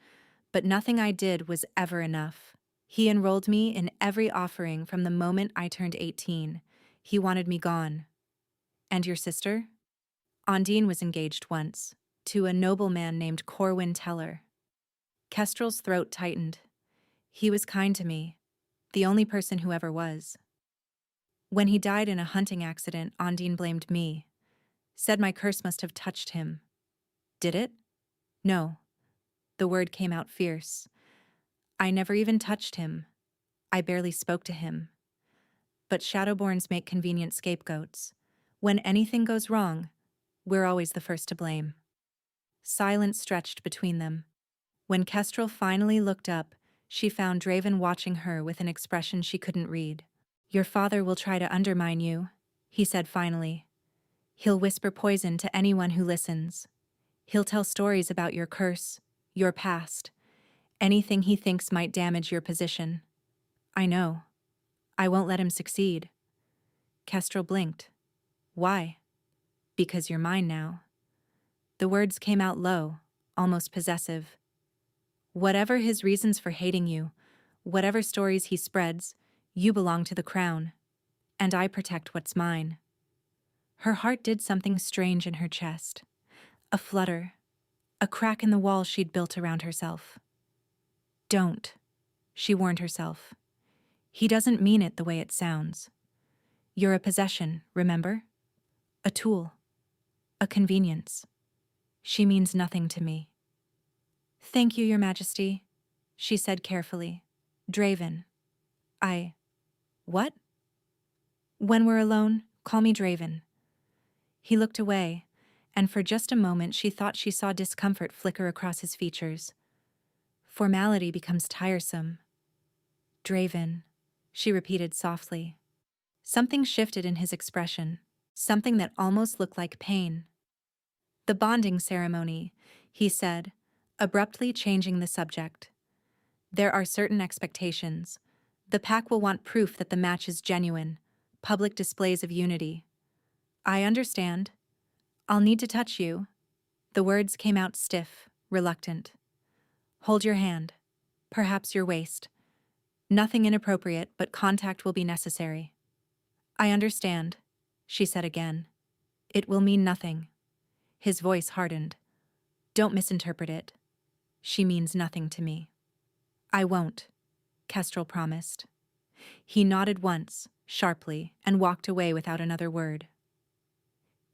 but nothing I did was ever enough." He enrolled me in every offering from the moment I turned 18. He wanted me gone. And your sister? Ondine was engaged once, to a nobleman named Corwin Teller. Kestrel's throat tightened. He was kind to me, the only person who ever was. When he died in a hunting accident, Ondine blamed me, said my curse must have touched him. Did it? No. The word came out fierce. I never even touched him. I barely spoke to him. But Shadowborns make convenient scapegoats. When anything goes wrong, we're always the first to blame. Silence stretched between them. When Kestrel finally looked up, she found Draven watching her with an expression she couldn't read. Your father will try to undermine you, he said finally. He'll whisper poison to anyone who listens. He'll tell stories about your curse, your past, anything he thinks might damage your position. I know. I won't let him succeed. Kestrel blinked. Why? Because you're mine now. The words came out low, almost possessive. Whatever his reasons for hating you, whatever stories he spreads, you belong to the crown, and I protect what's mine. Her heart did something strange in her chest. A flutter, a crack in the wall she'd built around herself. Don't, she warned herself. He doesn't mean it the way it sounds. You're a possession, remember? A tool, a convenience. She means nothing to me. Thank you, Your Majesty, she said carefully. Draven. What? When we're alone, call me Draven. He looked away, and for just a moment she thought she saw discomfort flicker across his features. Formality becomes tiresome. Draven, she repeated softly. Something shifted in his expression, something that almost looked like pain. The bonding ceremony, he said, abruptly changing the subject. There are certain expectations. The pack will want proof that the match is genuine, public displays of unity. I understand. I'll need to touch you. The words came out stiff, reluctant. Hold your hand. Perhaps your waist. Nothing inappropriate, but contact will be necessary. I understand, she said again. It will mean nothing. His voice hardened. Don't misinterpret it. She means nothing to me. I won't, Kestrel promised. He nodded once, sharply, and walked away without another word.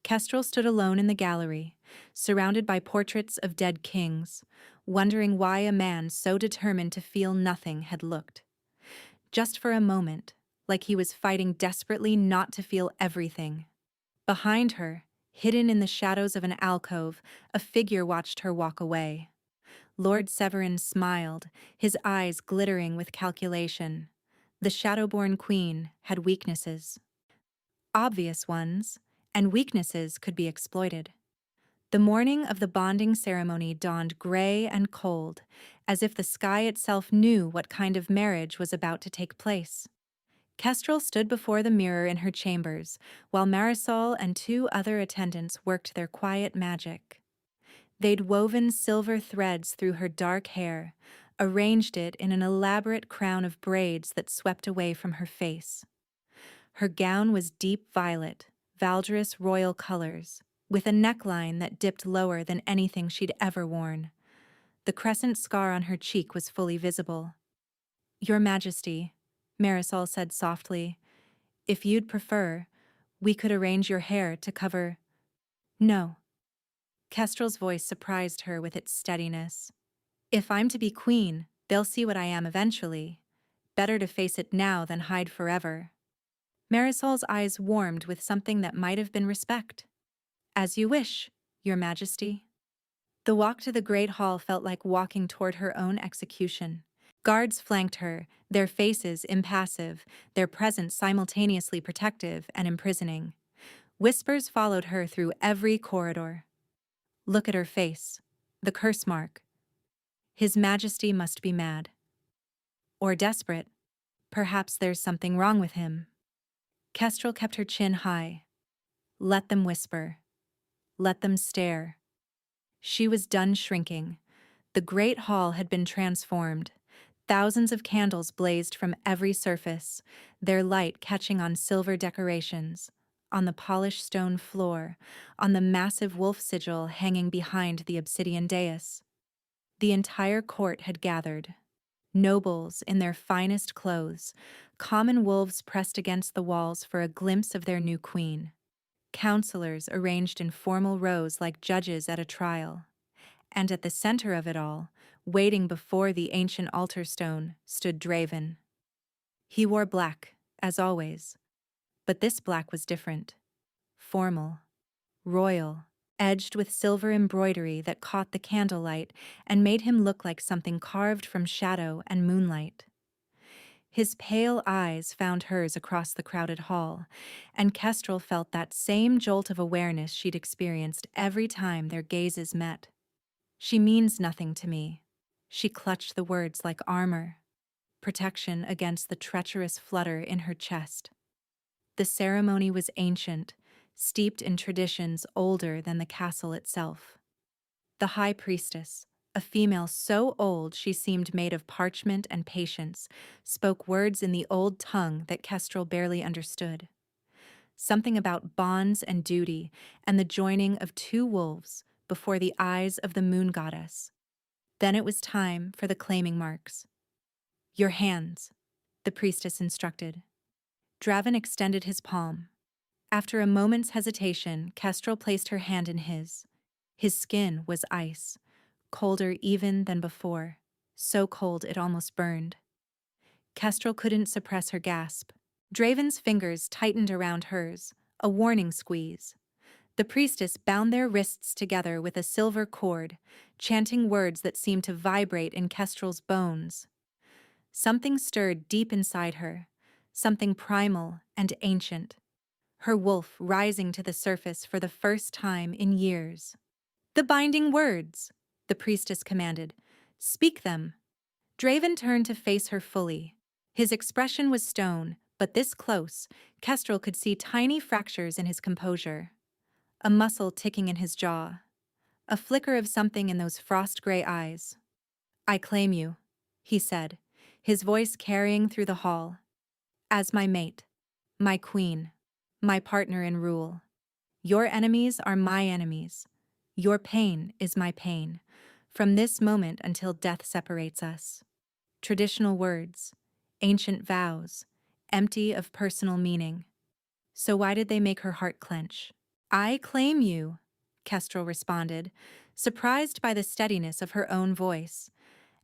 Kestrel stood alone in the gallery, surrounded by portraits of dead kings, wondering why a man so determined to feel nothing had looked. Just for a moment, like he was fighting desperately not to feel everything. Behind her, hidden in the shadows of an alcove, a figure watched her walk away. Lord Severin smiled, his eyes glittering with calculation. The Shadowborn Queen had weaknesses. Obvious ones, and weaknesses could be exploited. The morning of the bonding ceremony dawned gray and cold, as if the sky itself knew what kind of marriage was about to take place. Kestrel stood before the mirror in her chambers, while Marisol and 2 other attendants worked their quiet magic. They'd woven silver threads through her dark hair, arranged it in an elaborate crown of braids that swept away from her face. Her gown was deep violet, Valdres royal colors, with a neckline that dipped lower than anything she'd ever worn. The crescent scar on her cheek was fully visible. Your Majesty, Marisol said softly, if you'd prefer, we could arrange your hair to cover... No. Kestrel's voice surprised her with its steadiness. If I'm to be queen, they'll see what I am eventually. Better to face it now than hide forever. Marisol's eyes warmed with something that might have been respect. As you wish, Your Majesty. The walk to the great hall felt like walking toward her own execution. Guards flanked her, their faces impassive, their presence simultaneously protective and imprisoning. Whispers followed her through every corridor. Look at her face, the curse mark. His Majesty must be mad. Or desperate. Perhaps there's something wrong with him. Kestrel kept her chin high. Let them whisper. Let them stare. She was done shrinking. The great hall had been transformed. Thousands of candles blazed from every surface, their light catching on silver decorations, on the polished stone floor, on the massive wolf sigil hanging behind the obsidian dais. The entire court had gathered. Nobles in their finest clothes, common wolves pressed against the walls for a glimpse of their new queen. Counselors arranged in formal rows like judges at a trial. And at the center of it all, waiting before the ancient altar stone, stood Draven. He wore black, as always, but this black was different. Formal, royal, edged with silver embroidery that caught the candlelight and made him look like something carved from shadow and moonlight. His pale eyes found hers across the crowded hall, and Kestrel felt that same jolt of awareness she'd experienced every time their gazes met. She means nothing to me. She clutched the words like armor, protection against the treacherous flutter in her chest. The ceremony was ancient, steeped in traditions older than the castle itself. The high priestess, a female so old she seemed made of parchment and patience, spoke words in the old tongue that Kestrel barely understood. Something about bonds and duty and the joining of two wolves before the eyes of the moon goddess. Then it was time for the claiming marks. Your hands, the priestess instructed. Draven extended his palm. After a moment's hesitation, Kestrel placed her hand in his. His skin was ice, colder even than before, so cold it almost burned. Kestrel couldn't suppress her gasp. Draven's fingers tightened around hers, a warning squeeze. The priestess bound their wrists together with a silver cord, chanting words that seemed to vibrate in Kestrel's bones. Something stirred deep inside her, something primal and ancient. Her wolf rising to the surface for the first time in years. The binding words, the priestess commanded. Speak them. Draven turned to face her fully. His expression was stone, but this close, Kestrel could see tiny fractures in his composure. A muscle ticking in his jaw. A flicker of something in those frost-gray eyes. I claim you, he said, his voice carrying through the hall. As my mate, my queen, my partner in rule. Your enemies are my enemies. Your pain is my pain, from this moment until death separates us. Traditional words, ancient vows, empty of personal meaning. So why did they make her heart clench? I claim you, Kestrel responded, surprised by the steadiness of her own voice.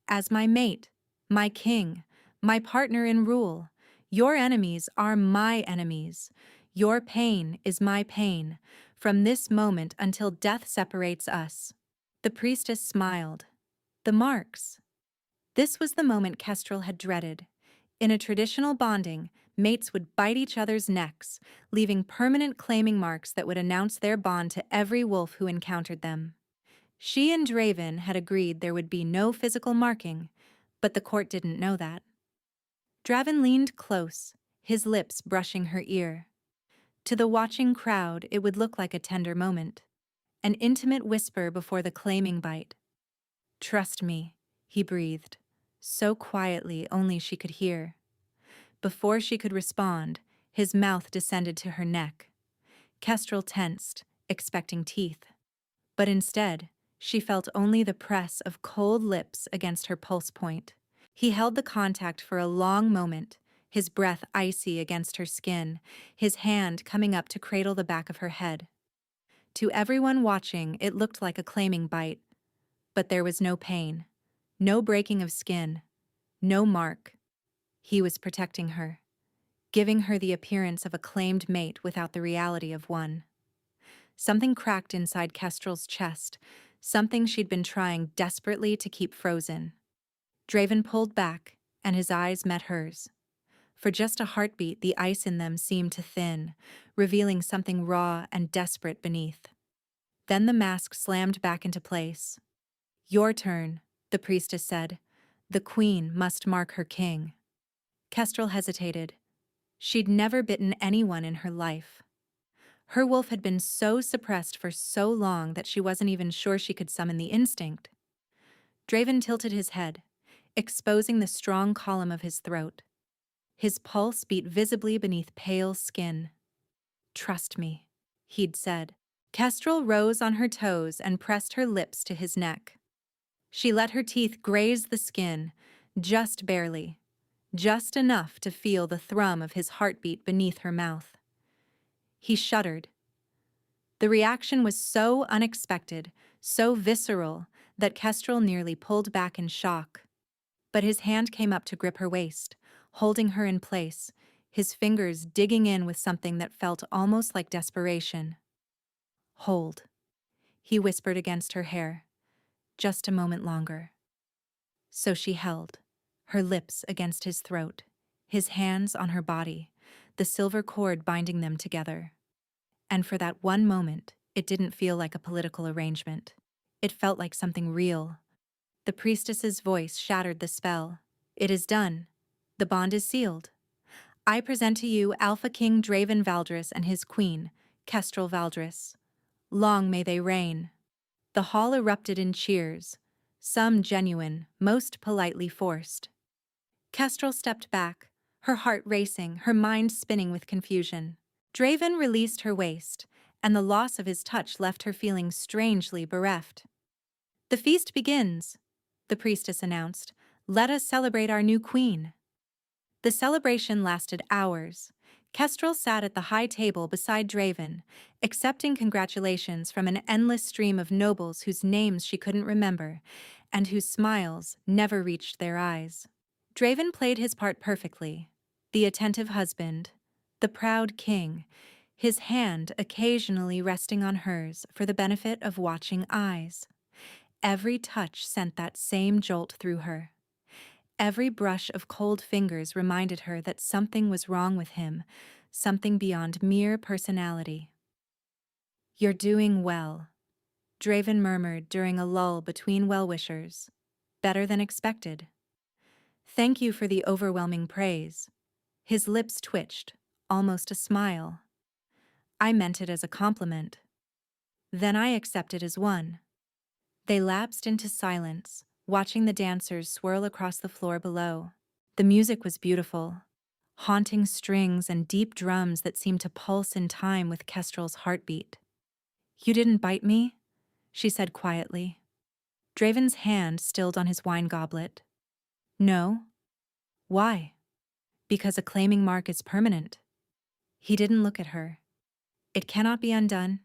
As my mate, my king, my partner in rule. Your enemies are my enemies. Your pain is my pain, from this moment until death separates us. The priestess smiled. The marks. This was the moment Kestrel had dreaded. In a traditional bonding, mates would bite each other's necks, leaving permanent claiming marks that would announce their bond to every wolf who encountered them. She and Draven had agreed there would be no physical marking, but the court didn't know that. Draven leaned close, his lips brushing her ear. To the watching crowd, it would look like a tender moment. An intimate whisper before the claiming bite. Trust me, he breathed, so quietly only she could hear. Before she could respond, his mouth descended to her neck. Kestrel tensed, expecting teeth. But instead, she felt only the press of cold lips against her pulse point. He held the contact for a long moment, his breath icy against her skin, his hand coming up to cradle the back of her head. To everyone watching, it looked like a claiming bite. But there was no pain, no breaking of skin, no mark. He was protecting her, giving her the appearance of a claimed mate without the reality of one. Something cracked inside Kestrel's chest, something she'd been trying desperately to keep frozen. Draven pulled back, and his eyes met hers. For just a heartbeat, the ice in them seemed to thin, revealing something raw and desperate beneath. Then the mask slammed back into place. Your turn, the priestess said. The queen must mark her king. Kestrel hesitated. She'd never bitten anyone in her life. Her wolf had been so suppressed for so long that she wasn't even sure she could summon the instinct. Draven tilted his head. exposing the strong column of his throat. His pulse beat visibly beneath pale skin. "Trust me," he'd said. Kestrel rose on her toes and pressed her lips to his neck. She let her teeth graze the skin, just barely, just enough to feel the thrum of his heartbeat beneath her mouth. He shuddered. The reaction was so unexpected, so visceral, that Kestrel nearly pulled back in shock. But his hand came up to grip her waist, holding her in place, his fingers digging in with something that felt almost like desperation. "Hold," he whispered against her hair. "Just a moment longer." So she held, her lips against his throat, his hands on her body, the silver cord binding them together. And for that one moment, it didn't feel like a political arrangement. It felt like something real. The priestess's voice shattered the spell. "It is done. The bond is sealed. I present to you Alpha King Draven Valdris and his queen, Kestrel Valdris. Long may they reign." The hall erupted in cheers, some genuine, most politely forced. Kestrel stepped back, her heart racing, her mind spinning with confusion. Draven released her waist, and the loss of his touch left her feeling strangely bereft. "The feast begins," the priestess announced. "Let us celebrate our new queen." The celebration lasted hours. Kestrel sat at the high table beside Draven, accepting congratulations from an endless stream of nobles whose names she couldn't remember, and whose smiles never reached their eyes. Draven played his part perfectly, the attentive husband, the proud king, his hand occasionally resting on hers for the benefit of watching eyes. Every touch sent that same jolt through her. Every brush of cold fingers reminded her that something was wrong with him, something beyond mere personality. "You're doing well," Draven murmured during a lull between well-wishers. "Better than expected." "Thank you for the overwhelming praise." His lips twitched, almost a smile. "I meant it as a compliment." "Then I accept it as one." They lapsed into silence, watching the dancers swirl across the floor below. The music was beautiful, haunting strings and deep drums that seemed to pulse in time with Kestrel's heartbeat. "You didn't bite me?" she said quietly. Draven's hand stilled on his wine goblet. "No." "Why?" "Because a claiming mark is permanent." He didn't look at her. "It cannot be undone.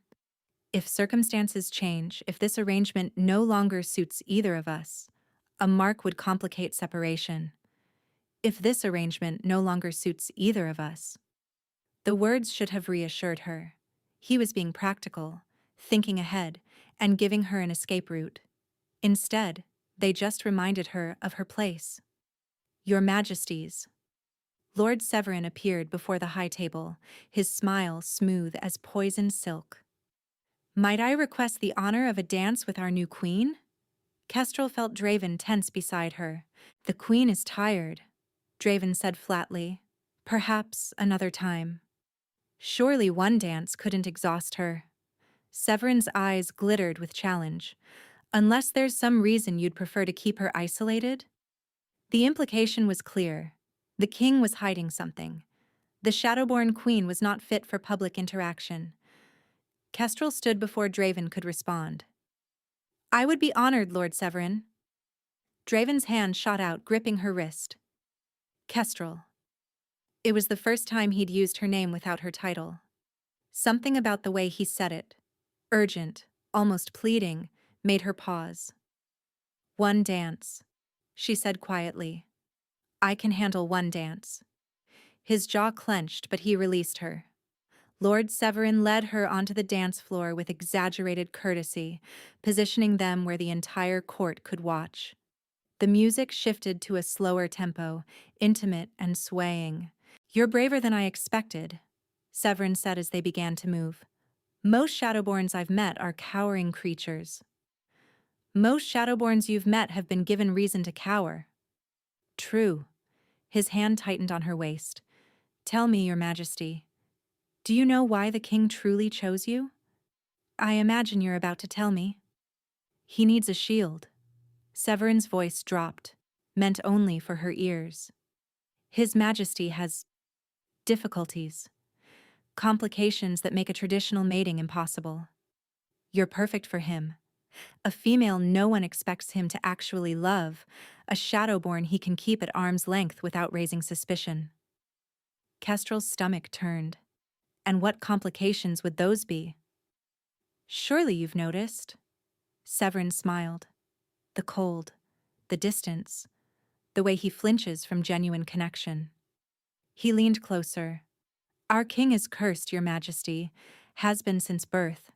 If circumstances change, if this arrangement no longer suits either of us, a mark would complicate separation. If this arrangement no longer suits either of us." The words should have reassured her. He was being practical, thinking ahead, and giving her an escape route. Instead, they just reminded her of her place. "Your Majesties." Lord Severin appeared before the high table, his smile smooth as poisoned silk. "Might I request the honor of a dance with our new queen?" Kestrel felt Draven tense beside her. "The queen is tired," Draven said flatly. "Perhaps another time." Surely one dance couldn't exhaust her. Severin's eyes glittered with challenge. "Unless there's some reason you'd prefer to keep her isolated?" The implication was clear. The king was hiding something. The Shadowborn queen was not fit for public interaction. Kestrel stood before Draven could respond. "I would be honored, Lord Severin." Draven's hand shot out, gripping her wrist. "Kestrel." It was the first time he'd used her name without her title. Something about the way he said it, urgent, almost pleading, made her pause. "One dance," she said quietly. "I can handle one dance." His jaw clenched, but he released her. Lord Severin led her onto the dance floor with exaggerated courtesy, positioning them where the entire court could watch. The music shifted to a slower tempo, intimate and swaying. "You're braver than I expected," Severin said as they began to move. "Most Shadowborns I've met are cowering creatures." "Most Shadowborns you've met have been given reason to cower." "True." His hand tightened on her waist. "Tell me, Your Majesty, do you know why the king truly chose you?" "I imagine you're about to tell me." "He needs a shield." Severin's voice dropped. meant only for her ears. His Majesty has difficulties, complications that make a traditional mating impossible. You're perfect for him. A female no one expects him to actually love, a shadowborn he can keep at arm's length without raising suspicion. Kestrel's stomach turned. And what complications would those be? Surely you've noticed. Severin smiled. The cold, the distance, the way he flinches from genuine connection. He leaned closer. Our king is cursed, Your Majesty, has been since birth.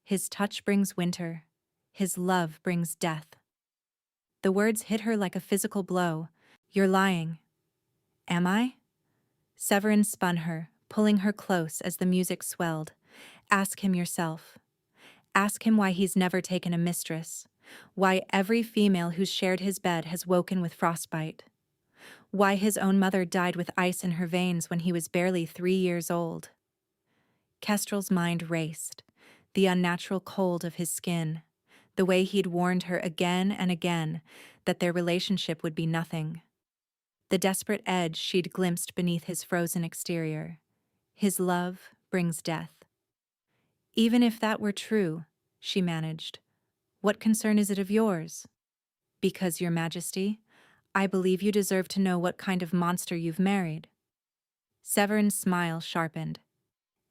His touch brings winter. His love brings death. The words hit her like a physical blow. You're lying. Am I? Severin spun her, pulling her close as the music swelled. Ask him yourself. Ask him why he's never taken a mistress. Why every female who's shared his bed has woken with frostbite. Why his own mother died with ice in her veins when he was barely 3 years old. Kestrel's mind raced. The unnatural cold of his skin. The way he'd warned her again and again that their relationship would be nothing. The desperate edge she'd glimpsed beneath his frozen exterior. His love brings death. Even if that were true, she managed, what concern is it of yours? Because, Your Majesty, I believe you deserve to know what kind of monster you've married. Severin's smile sharpened.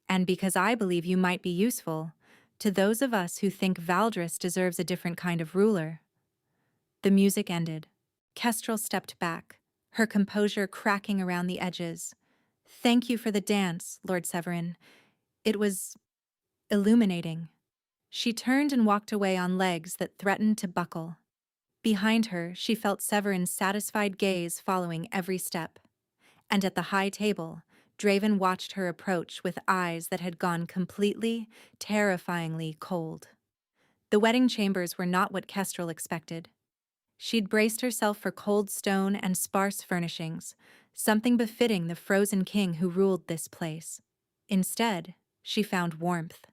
And because I believe you might be useful to those of us who think Valdris deserves a different kind of ruler. The music ended. Kestrel stepped back, her composure cracking around the edges. Thank you for the dance, Lord Severin. It was illuminating. She turned and walked away on legs that threatened to buckle. Behind her, she felt Severin's satisfied gaze following every step. And at the high table, Draven watched her approach with eyes that had gone completely, terrifyingly cold. The wedding chambers were not what Kestrel expected. She'd braced herself for cold stone and sparse furnishings, something befitting the frozen king who ruled this place. Instead, she found warmth.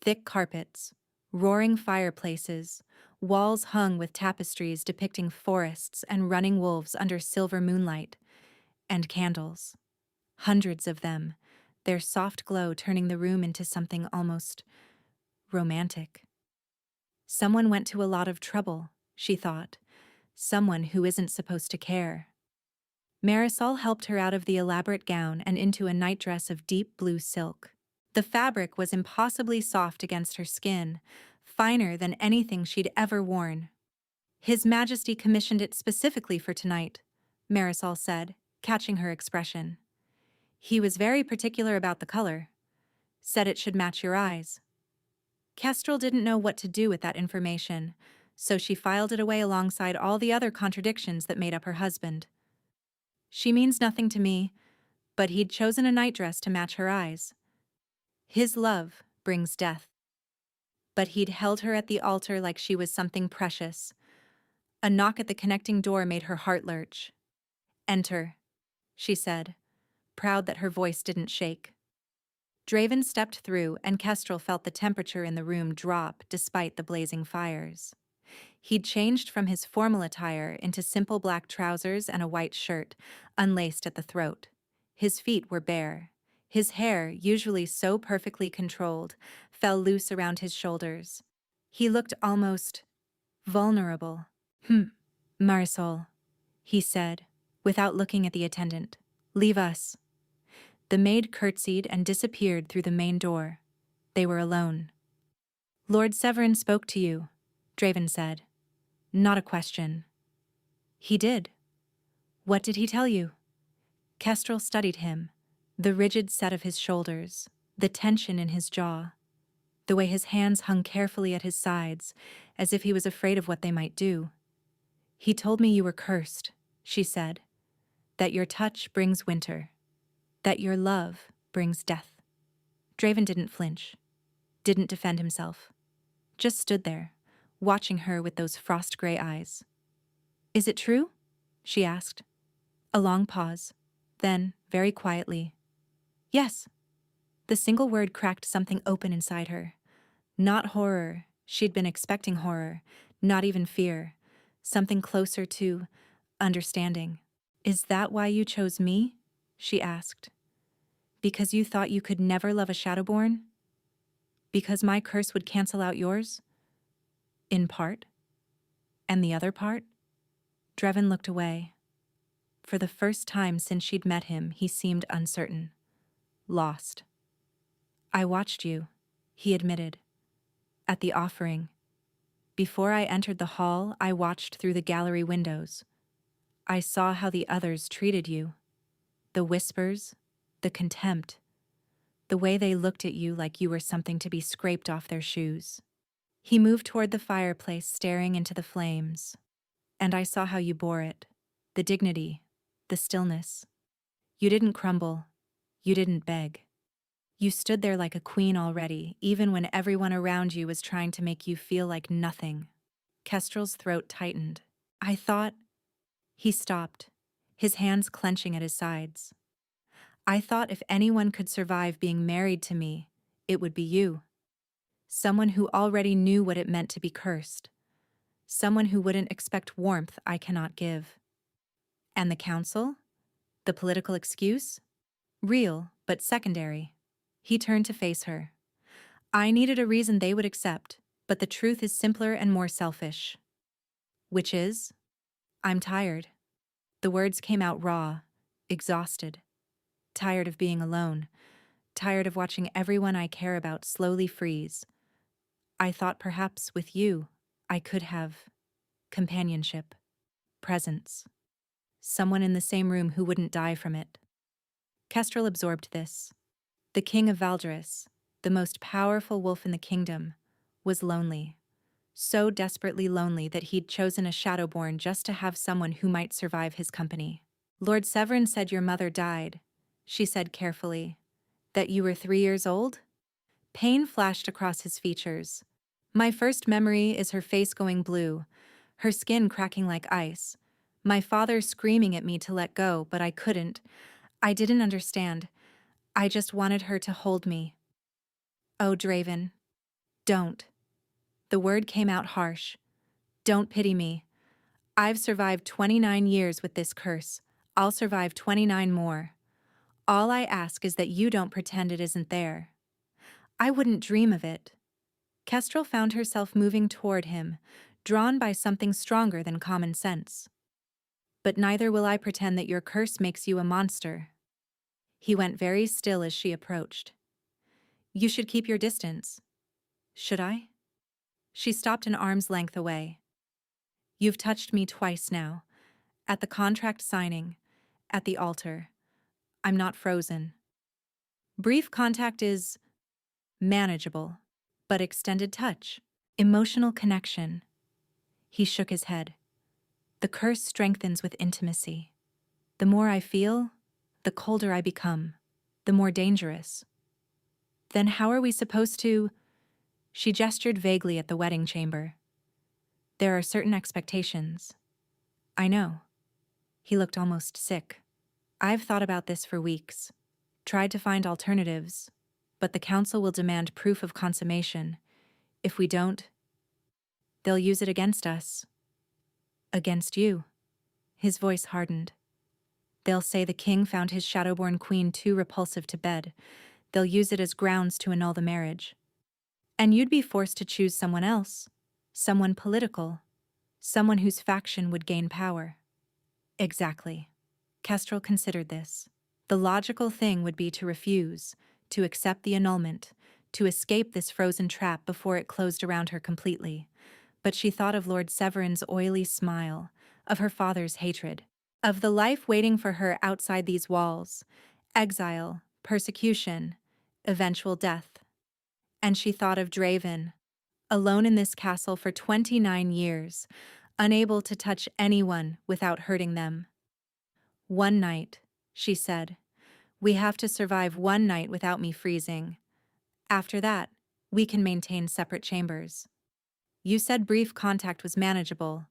Thick carpets, roaring fireplaces, walls hung with tapestries depicting forests and running wolves under silver moonlight, and candles. Hundreds of them, their soft glow turning the room into something almost romantic. Someone went to a lot of trouble, she thought. Someone who isn't supposed to care. Marisol helped her out of the elaborate gown and into a nightdress of deep blue silk. The fabric was impossibly soft against her skin, finer than anything she'd ever worn. His Majesty commissioned it specifically for tonight, Marisol said, catching her expression. He was very particular about the color. Said it should match your eyes. Kestrel didn't know what to do with that information, so she filed it away alongside all the other contradictions that made up her husband. She means nothing to me, but he'd chosen a nightdress to match her eyes. His love brings death. But he'd held her at the altar like she was something precious. A knock at the connecting door made her heart lurch. Enter, she said, proud that her voice didn't shake. Draven stepped through, and Kestrel felt the temperature in the room drop despite the blazing fires. He'd changed from his formal attire into simple black trousers and a white shirt, unlaced at the throat. His feet were bare. His hair, usually so perfectly controlled, fell loose around his shoulders. He looked almost vulnerable. Marisol, he said, without looking at the attendant. Leave us. The maid curtsied and disappeared through the main door. They were alone. Lord Severin spoke to you, Draven said. Not a question. He did. What did he tell you? Kestrel studied him, the rigid set of his shoulders, the tension in his jaw, the way his hands hung carefully at his sides, as if he was afraid of what they might do. He told me you were cursed, she said, that your touch brings winter, that your love brings death. Draven didn't flinch, didn't defend himself, just stood there, watching her with those frost-gray eyes. Is it true? She asked. A long pause, then, very quietly, yes. The single word cracked something open inside her. Not horror, she'd been expecting horror, not even fear, something closer to understanding. Is that why you chose me? She asked. Because you thought you could never love a Shadowborn? Because my curse would cancel out yours? In part. And the other part? Draven looked away. For the first time since she'd met him, he seemed uncertain. Lost. I watched you, he admitted. At the offering. Before I entered the hall, I watched through the gallery windows. I saw how the others treated you. The whispers, the contempt, the way they looked at you like you were something to be scraped off their shoes. He moved toward the fireplace, staring into the flames. And I saw how you bore it. The dignity, the stillness. You didn't crumble. You didn't beg. You stood there like a queen already, even when everyone around you was trying to make you feel like nothing. Kestrel's throat tightened. I thought... He stopped, his hands clenching at his sides. I thought if anyone could survive being married to me, it would be you. Someone who already knew what it meant to be cursed. Someone who wouldn't expect warmth I cannot give. And the council? The political excuse? Real, but secondary. He turned to face her. I needed a reason they would accept, but the truth is simpler and more selfish. Which is? I'm tired. The words came out raw, exhausted. Tired of being alone. Tired of watching everyone I care about slowly freeze. I thought perhaps with you, I could have companionship, presence. Someone in the same room who wouldn't die from it. Kestrel absorbed this. The king of Valderis, the most powerful wolf in the kingdom, was lonely. So desperately lonely that he'd chosen a Shadowborn just to have someone who might survive his company. Lord Severin said your mother died, she said carefully. That you were 3 years old? Pain flashed across his features. My first memory is her face going blue, her skin cracking like ice. My father screaming at me to let go, but I couldn't. I didn't understand. I just wanted her to hold me. Oh, Draven. Don't. The word came out harsh. Don't pity me. I've survived 29 years with this curse. I'll survive 29 more. All I ask is that you don't pretend it isn't there. I wouldn't dream of it. Kestrel found herself moving toward him, drawn by something stronger than common sense. But neither will I pretend that your curse makes you a monster. He went very still as she approached. You should keep your distance. Should I? She stopped an arm's length away. You've touched me twice now. At the contract signing, at the altar. I'm not frozen. Brief contact is manageable, but extended touch, emotional connection. He shook his head. The curse strengthens with intimacy. The more I feel, the colder I become, the more dangerous. Then how are we supposed to... She gestured vaguely at the wedding chamber. There are certain expectations. I know. He looked almost sick. I've thought about this for weeks, tried to find alternatives, but the council will demand proof of consummation. If we don't, they'll use it against us. Against you. His voice hardened. They'll say the king found his Shadowborn queen too repulsive to bed. They'll use it as grounds to annul the marriage. And you'd be forced to choose someone else, someone political, someone whose faction would gain power. Exactly. Kestrel considered this. The logical thing would be to refuse, to accept the annulment, to escape this frozen trap before it closed around her completely. But she thought of Lord Severin's oily smile, of her father's hatred, of the life waiting for her outside these walls, exile, persecution, eventual death. And she thought of Draven, alone in this castle for 29 years, unable to touch anyone without hurting them. One night, she said. We have to survive one night without me freezing. After that, we can maintain separate chambers. You said brief contact was manageable.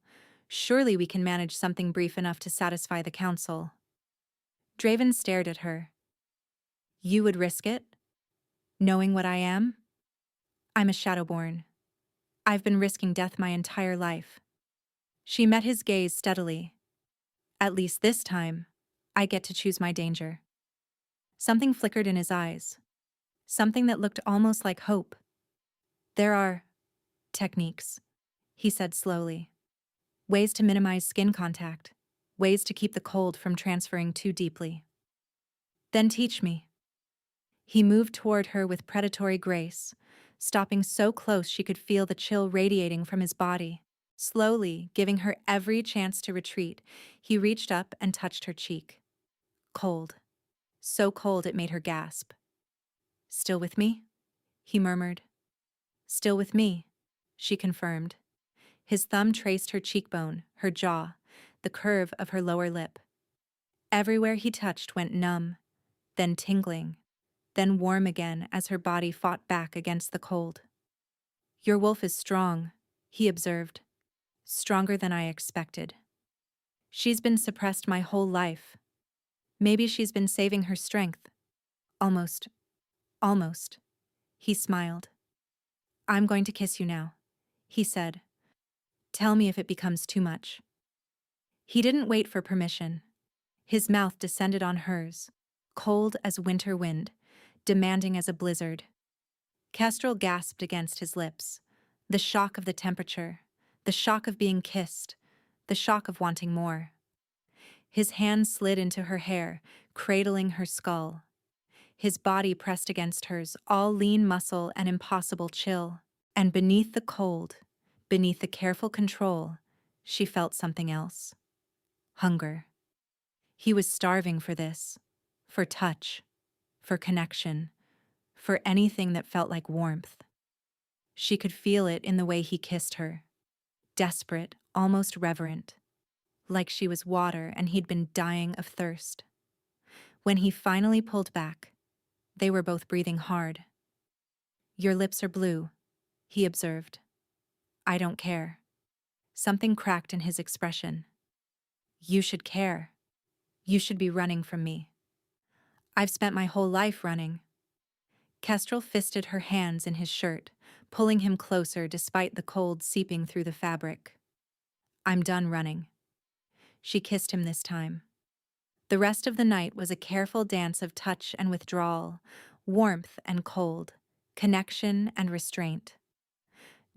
Surely we can manage something brief enough to satisfy the council. Draven stared at her. You would risk it? Knowing what I am? I'm a Shadowborn. I've been risking death my entire life. She met his gaze steadily. At least this time, I get to choose my danger. Something flickered in his eyes. Something that looked almost like hope. There are techniques, he said slowly. Ways to minimize skin contact. Ways to keep the cold from transferring too deeply. Then teach me. He moved toward her with predatory grace, stopping so close she could feel the chill radiating from his body. Slowly, giving her every chance to retreat, he reached up and touched her cheek. Cold. So cold it made her gasp. Still with me? He murmured. Still with me, she confirmed. His thumb traced her cheekbone, her jaw, the curve of her lower lip. Everywhere he touched went numb, then tingling, then warm again as her body fought back against the cold. Your wolf is strong, he observed. Stronger than I expected. She's been suppressed my whole life. Maybe she's been saving her strength. Almost. Almost. He smiled. I'm going to kiss you now, he said. Tell me if it becomes too much. He didn't wait for permission. His mouth descended on hers, cold as winter wind, demanding as a blizzard. Kestrel gasped against his lips. The shock of the temperature, the shock of being kissed, the shock of wanting more. His hand slid into her hair, cradling her skull. His body pressed against hers, all lean muscle and impossible chill. And beneath the cold, beneath the careful control, she felt something else. Hunger. He was starving for this, for touch, for connection, for anything that felt like warmth. She could feel it in the way he kissed her. Desperate, almost reverent. Like she was water and he'd been dying of thirst. When he finally pulled back, they were both breathing hard. Your lips are blue, he observed. I don't care. Something cracked in his expression. You should care. You should be running from me. I've spent my whole life running. Kestrel fisted her hands in his shirt, pulling him closer despite the cold seeping through the fabric. I'm done running. She kissed him this time. The rest of the night was a careful dance of touch and withdrawal, warmth and cold, connection and restraint.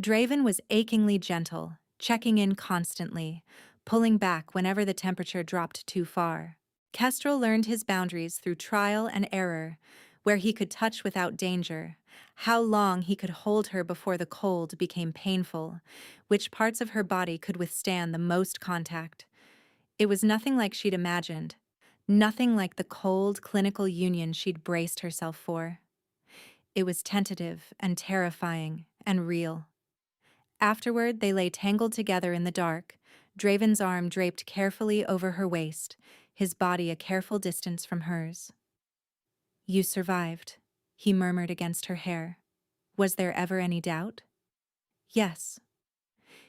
Draven was achingly gentle, checking in constantly, pulling back whenever the temperature dropped too far. Kestrel learned his boundaries through trial and error, where he could touch without danger, how long he could hold her before the cold became painful, which parts of her body could withstand the most contact. It was nothing like she'd imagined, nothing like the cold, clinical union she'd braced herself for. It was tentative and terrifying and real. Afterward, they lay tangled together in the dark, Draven's arm draped carefully over her waist, his body a careful distance from hers. You survived, he murmured against her hair. Was there ever any doubt? Yes.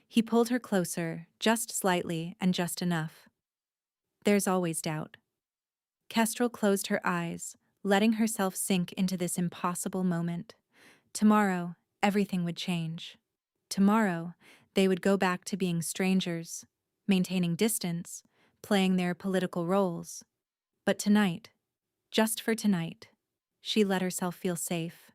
He pulled her closer, just slightly and just enough. There's always doubt. Kestrel closed her eyes, letting herself sink into this impossible moment. Tomorrow, everything would change. Tomorrow, they would go back to being strangers, maintaining distance, playing their political roles. But tonight, just for tonight, she let herself feel safe.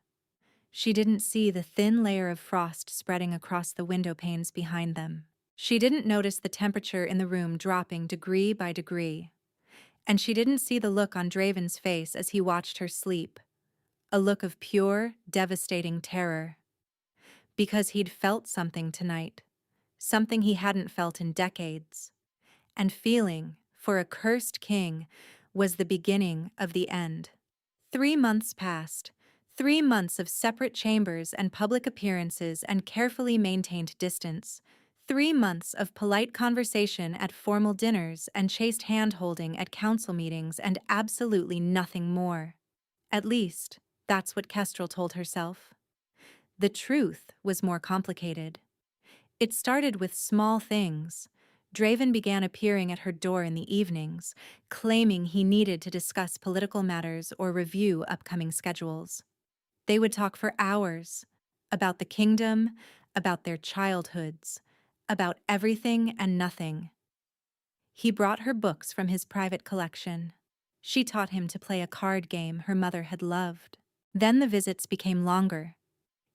She didn't see the thin layer of frost spreading across the window panes behind them. She didn't notice the temperature in the room dropping degree by degree. And she didn't see the look on Draven's face as he watched her sleep. A look of pure, devastating terror. Because he'd felt something tonight. Something he hadn't felt in decades. And feeling, for a cursed king, was the beginning of the end. 3 months passed. 3 months of separate chambers and public appearances and carefully maintained distance. 3 months of polite conversation at formal dinners and chaste hand-holding at council meetings and absolutely nothing more. At least, that's what Kestrel told herself. The truth was more complicated. It started with small things. Draven began appearing at her door in the evenings, claiming he needed to discuss political matters or review upcoming schedules. They would talk for hours about the kingdom, about their childhoods, about everything and nothing. He brought her books from his private collection. She taught him to play a card game her mother had loved. Then the visits became longer.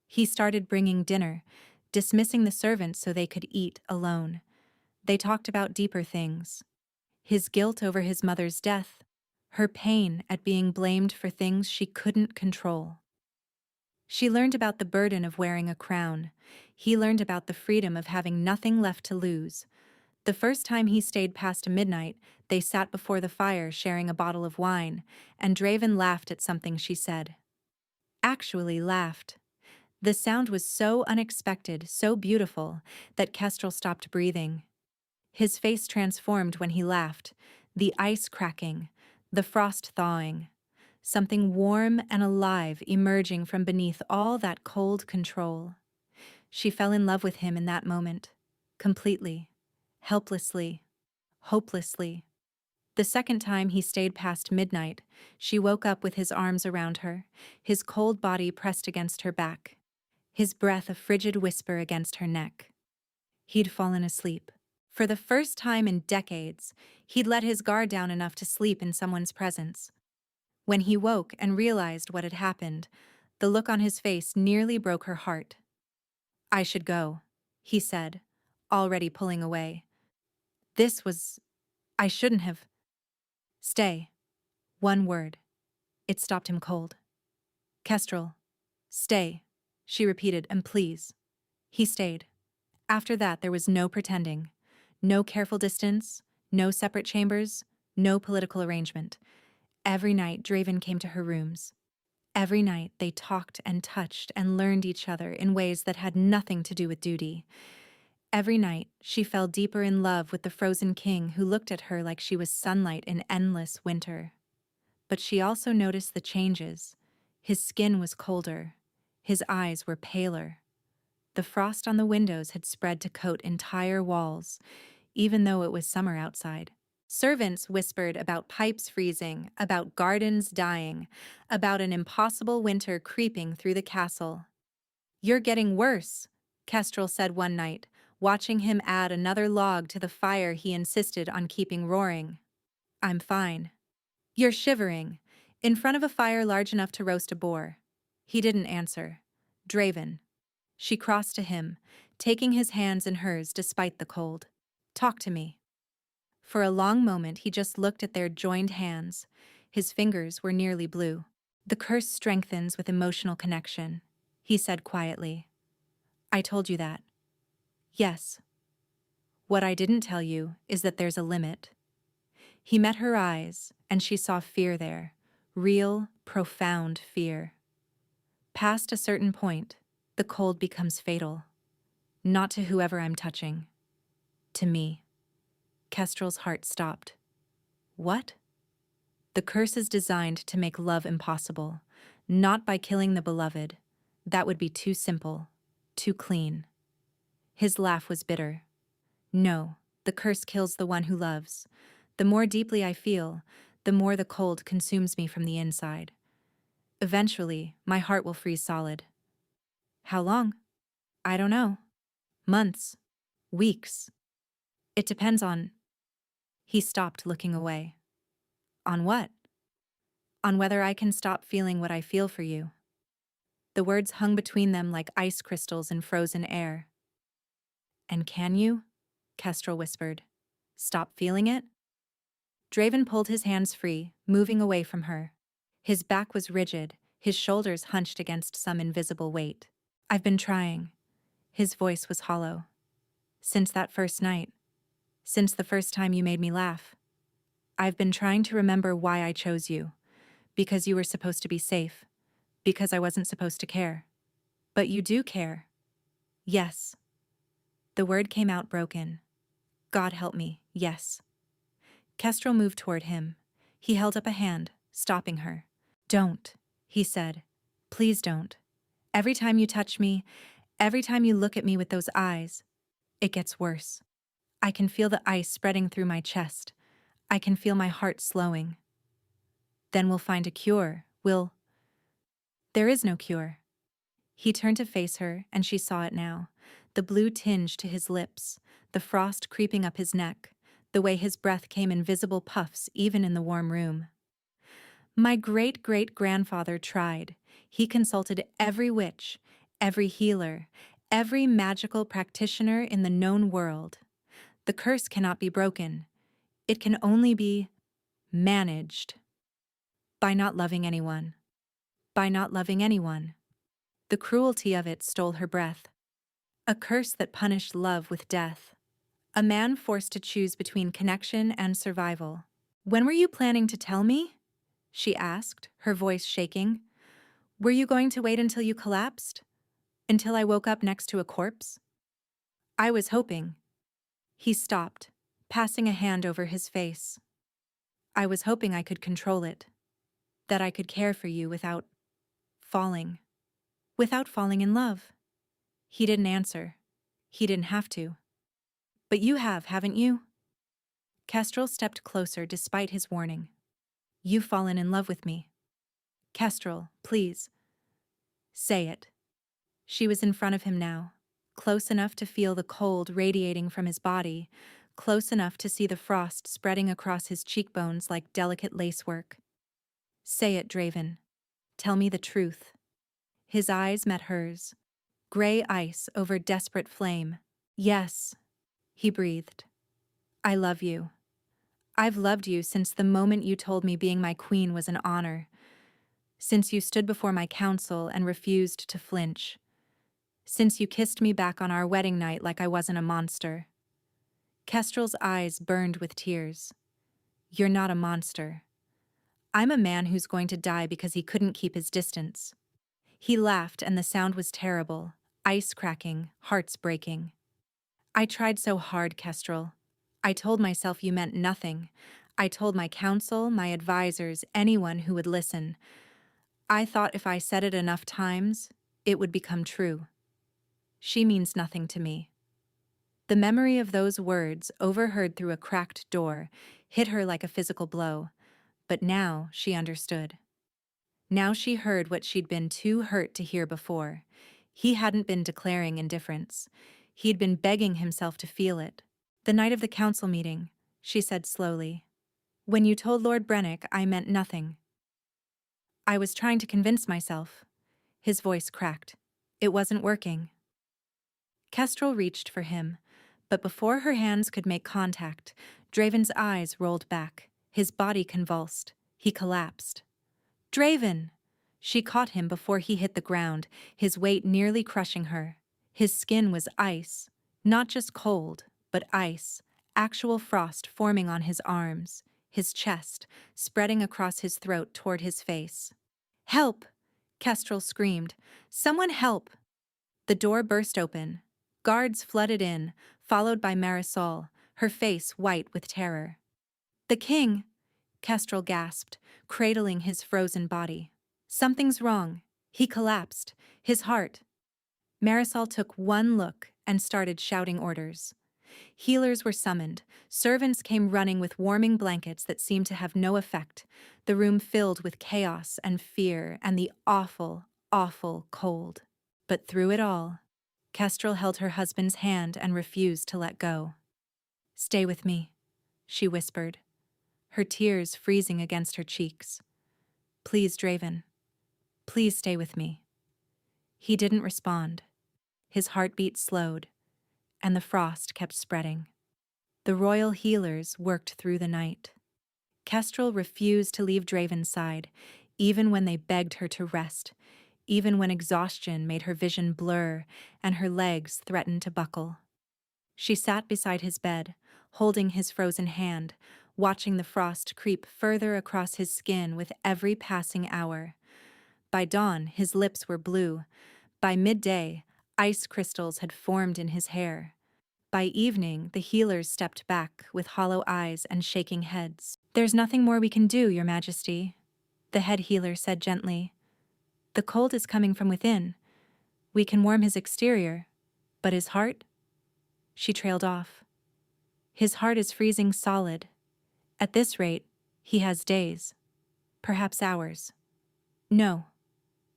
He started bringing dinner, dismissing the servants so they could eat alone. They talked about deeper things. His guilt over his mother's death, her pain at being blamed for things she couldn't control. She learned about the burden of wearing a crown. He learned about the freedom of having nothing left to lose. The first time he stayed past midnight, they sat before the fire sharing a bottle of wine, and Draven laughed at something she said. Actually laughed. The sound was so unexpected, so beautiful, that Kestrel stopped breathing. His face transformed when he laughed, the ice cracking, the frost thawing, something warm and alive emerging from beneath all that cold control. She fell in love with him in that moment, completely, helplessly, hopelessly. The second time he stayed past midnight, she woke up with his arms around her, his cold body pressed against her back, his breath a frigid whisper against her neck. He'd fallen asleep. For the first time in decades, he'd let his guard down enough to sleep in someone's presence. When he woke and realized what had happened, the look on his face nearly broke her heart. "I should go," he said, already pulling away. I shouldn't have. "Stay." One word. It stopped him cold. "Kestrel, stay," she repeated, "and please." He stayed. After that, there was no pretending. No careful distance, no separate chambers, no political arrangement. Every night, Draven came to her rooms. Every night, they talked and touched and learned each other in ways that had nothing to do with duty. Every night, she fell deeper in love with the frozen king who looked at her like she was sunlight in endless winter. But she also noticed the changes. His skin was colder. His eyes were paler. The frost on the windows had spread to coat entire walls, even though it was summer outside. Servants whispered about pipes freezing, about gardens dying, about an impossible winter creeping through the castle. "You're getting worse," Kestrel said one night, watching him add another log to the fire he insisted on keeping roaring. "I'm fine." "You're shivering," in front of a fire large enough to roast a boar. He didn't answer. Draven. She crossed to him, taking his hands in hers despite the cold. "Talk to me." For a long moment he just looked at their joined hands. His fingers were nearly blue. "The curse strengthens with emotional connection," he said quietly. "I told you that." "Yes. What I didn't tell you is that there's a limit." He met her eyes, and she saw fear there. Real, profound fear. Past a certain point, the cold becomes fatal. Not to whoever I'm touching. To me. Kestrel's heart stopped. What? The curse is designed to make love impossible, not by killing the beloved. That would be too simple, too clean. His laugh was bitter. "No, the curse kills the one who loves. The more deeply I feel, the more the cold consumes me from the inside. Eventually, my heart will freeze solid." "How long?" "I don't know. Months. Weeks. It depends on—" He stopped, looking away. "On what?" "On whether I can stop feeling what I feel for you." The words hung between them like ice crystals in frozen air. "And can you?" Kestrel whispered. "Stop feeling it?" Draven pulled his hands free, moving away from her. His back was rigid, his shoulders hunched against some invisible weight. "I've been trying." His voice was hollow. "Since that first night. Since the first time you made me laugh. I've been trying to remember why I chose you. Because you were supposed to be safe. Because I wasn't supposed to care. But you do care." "Yes." The word came out broken. "God help me, yes." Kestrel moved toward him. He held up a hand, stopping her. "Don't," he said. "Please don't. Every time you touch me, every time you look at me with those eyes, it gets worse. I can feel the ice spreading through my chest. I can feel my heart slowing. Then we'll find a cure, There is no cure." He turned to face her, and she saw it now. The blue tinge to his lips, the frost creeping up his neck, the way his breath came in visible puffs even in the warm room. My great-great-grandfather tried. He consulted every witch, every healer, every magical practitioner in the known world. The curse cannot be broken. It can only be managed. By not loving anyone. By not loving anyone. The cruelty of it stole her breath. A curse that punished love with death. A man forced to choose between connection and survival. When were you planning to tell me? She asked, her voice shaking. Were you going to wait until you collapsed? Until I woke up next to a corpse? I was hoping. He stopped, passing a hand over his face. I was hoping I could control it. That I could care for you without falling. Without falling in love. He didn't answer. He didn't have to. But you have, haven't you? Kestrel stepped closer despite his warning. You've fallen in love with me. Kestrel, please. Say it. She was in front of him now, close enough to feel the cold radiating from his body, close enough to see the frost spreading across his cheekbones like delicate lacework. Say it, Draven. Tell me the truth. His eyes met hers, gray ice over desperate flame. Yes, he breathed. I love you. I've loved you since the moment you told me being my queen was an honor. Since you stood before my council and refused to flinch. Since you kissed me back on our wedding night like I wasn't a monster. Kestrel's eyes burned with tears. You're not a monster. I'm a man who's going to die because he couldn't keep his distance. He laughed and the sound was terrible, ice cracking, hearts breaking. I tried so hard, Kestrel. I told myself you meant nothing. I told my council, my advisors, anyone who would listen. I thought if I said it enough times, it would become true. She means nothing to me. The memory of those words, overheard through a cracked door, hit her like a physical blow. But now she understood. Now she heard what she'd been too hurt to hear before. He hadn't been declaring indifference. He'd been begging himself to feel it. The night of the council meeting, she said slowly. When you told Lord Brennick, I meant nothing. I was trying to convince myself. His voice cracked. It wasn't working. Kestrel reached for him, but before her hands could make contact, Draven's eyes rolled back. His body convulsed. He collapsed. Draven! She caught him before he hit the ground, his weight nearly crushing her. His skin was ice. Not just cold, but ice. Actual frost forming on his arms, his chest, spreading across his throat toward his face. Help! Kestrel screamed. Someone help! The door burst open. Guards flooded in, followed by Marisol, her face white with terror. The king! Kestrel gasped, cradling his frozen body. Something's wrong. He collapsed. His heart. Marisol took one look and started shouting orders. Healers were summoned. Servants came running with warming blankets that seemed to have no effect, the room filled with chaos and fear and the awful, awful cold. But through it all, Kestrel held her husband's hand and refused to let go. Stay with me, she whispered, her tears freezing against her cheeks. Please, Draven. Please stay with me. He didn't respond. His heartbeat slowed, and the frost kept spreading. The royal healers worked through the night. Kestrel refused to leave Draven's side, even when they begged her to rest, even when exhaustion made her vision blur and her legs threatened to buckle. She sat beside his bed, holding his frozen hand, watching the frost creep further across his skin with every passing hour. By dawn, his lips were blue. By midday, ice crystals had formed in his hair. By evening, the healers stepped back with hollow eyes and shaking heads. There's nothing more we can do, Your Majesty, the head healer said gently. The cold is coming from within. We can warm his exterior, but his heart? She trailed off. His heart is freezing solid. At this rate, he has days, perhaps hours. No.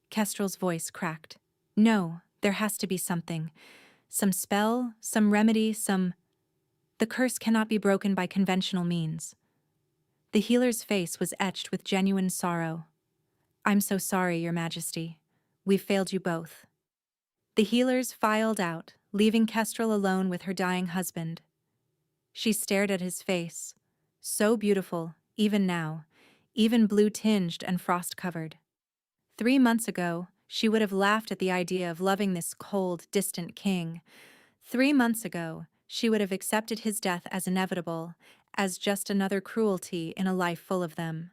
Kestrel's voice cracked. No, there has to be something. Some spell, some remedy, some... The curse cannot be broken by conventional means. The healer's face was etched with genuine sorrow. I'm so sorry, Your Majesty. We've failed you both. The healers filed out, leaving Kestrel alone with her dying husband. She stared at his face, so beautiful, even now, even blue-tinged and frost-covered. 3 months ago, she would have laughed at the idea of loving this cold, distant king. 3 months ago, she would have accepted his death as inevitable, as just another cruelty in a life full of them.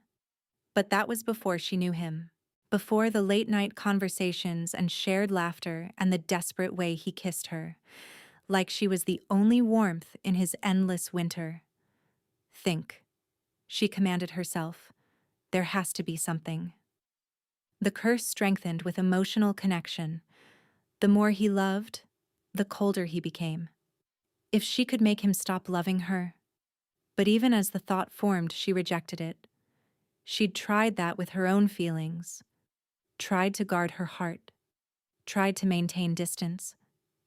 But that was before she knew him. Before the late-night conversations and shared laughter and the desperate way he kissed her, like she was the only warmth in his endless winter. Think, she commanded herself. There has to be something. The curse strengthened with emotional connection. The more he loved, the colder he became. If she could make him stop loving her. But even as the thought formed, she rejected it. She'd tried that with her own feelings, tried to guard her heart, tried to maintain distance.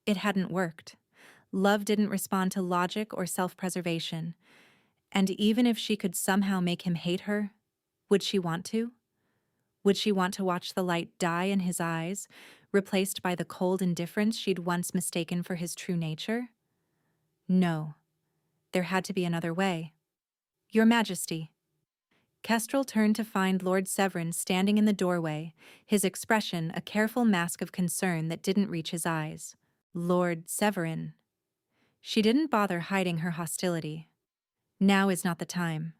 It hadn't worked. Love didn't respond to logic or self-preservation. And even if she could somehow make him hate her, would she want to? Would she want to watch the light die in his eyes, replaced by the cold indifference she'd once mistaken for his true nature? No. There had to be another way. Your Majesty. Kestrel turned to find Lord Severin standing in the doorway, his expression a careful mask of concern that didn't reach his eyes. Lord Severin. She didn't bother hiding her hostility. Now is not the time.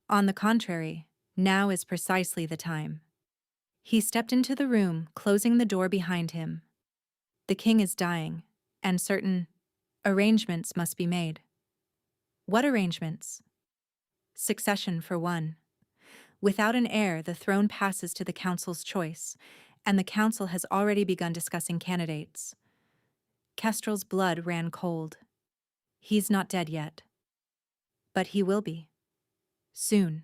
On the contrary, now is precisely the time. He stepped into the room, closing the door behind him. The king is dying, and certain arrangements must be made. What arrangements? Succession, for one. Without an heir, the throne passes to the council's choice, and the council has already begun discussing candidates. Kestrel's blood ran cold. He's not dead yet. But he will be. Soon.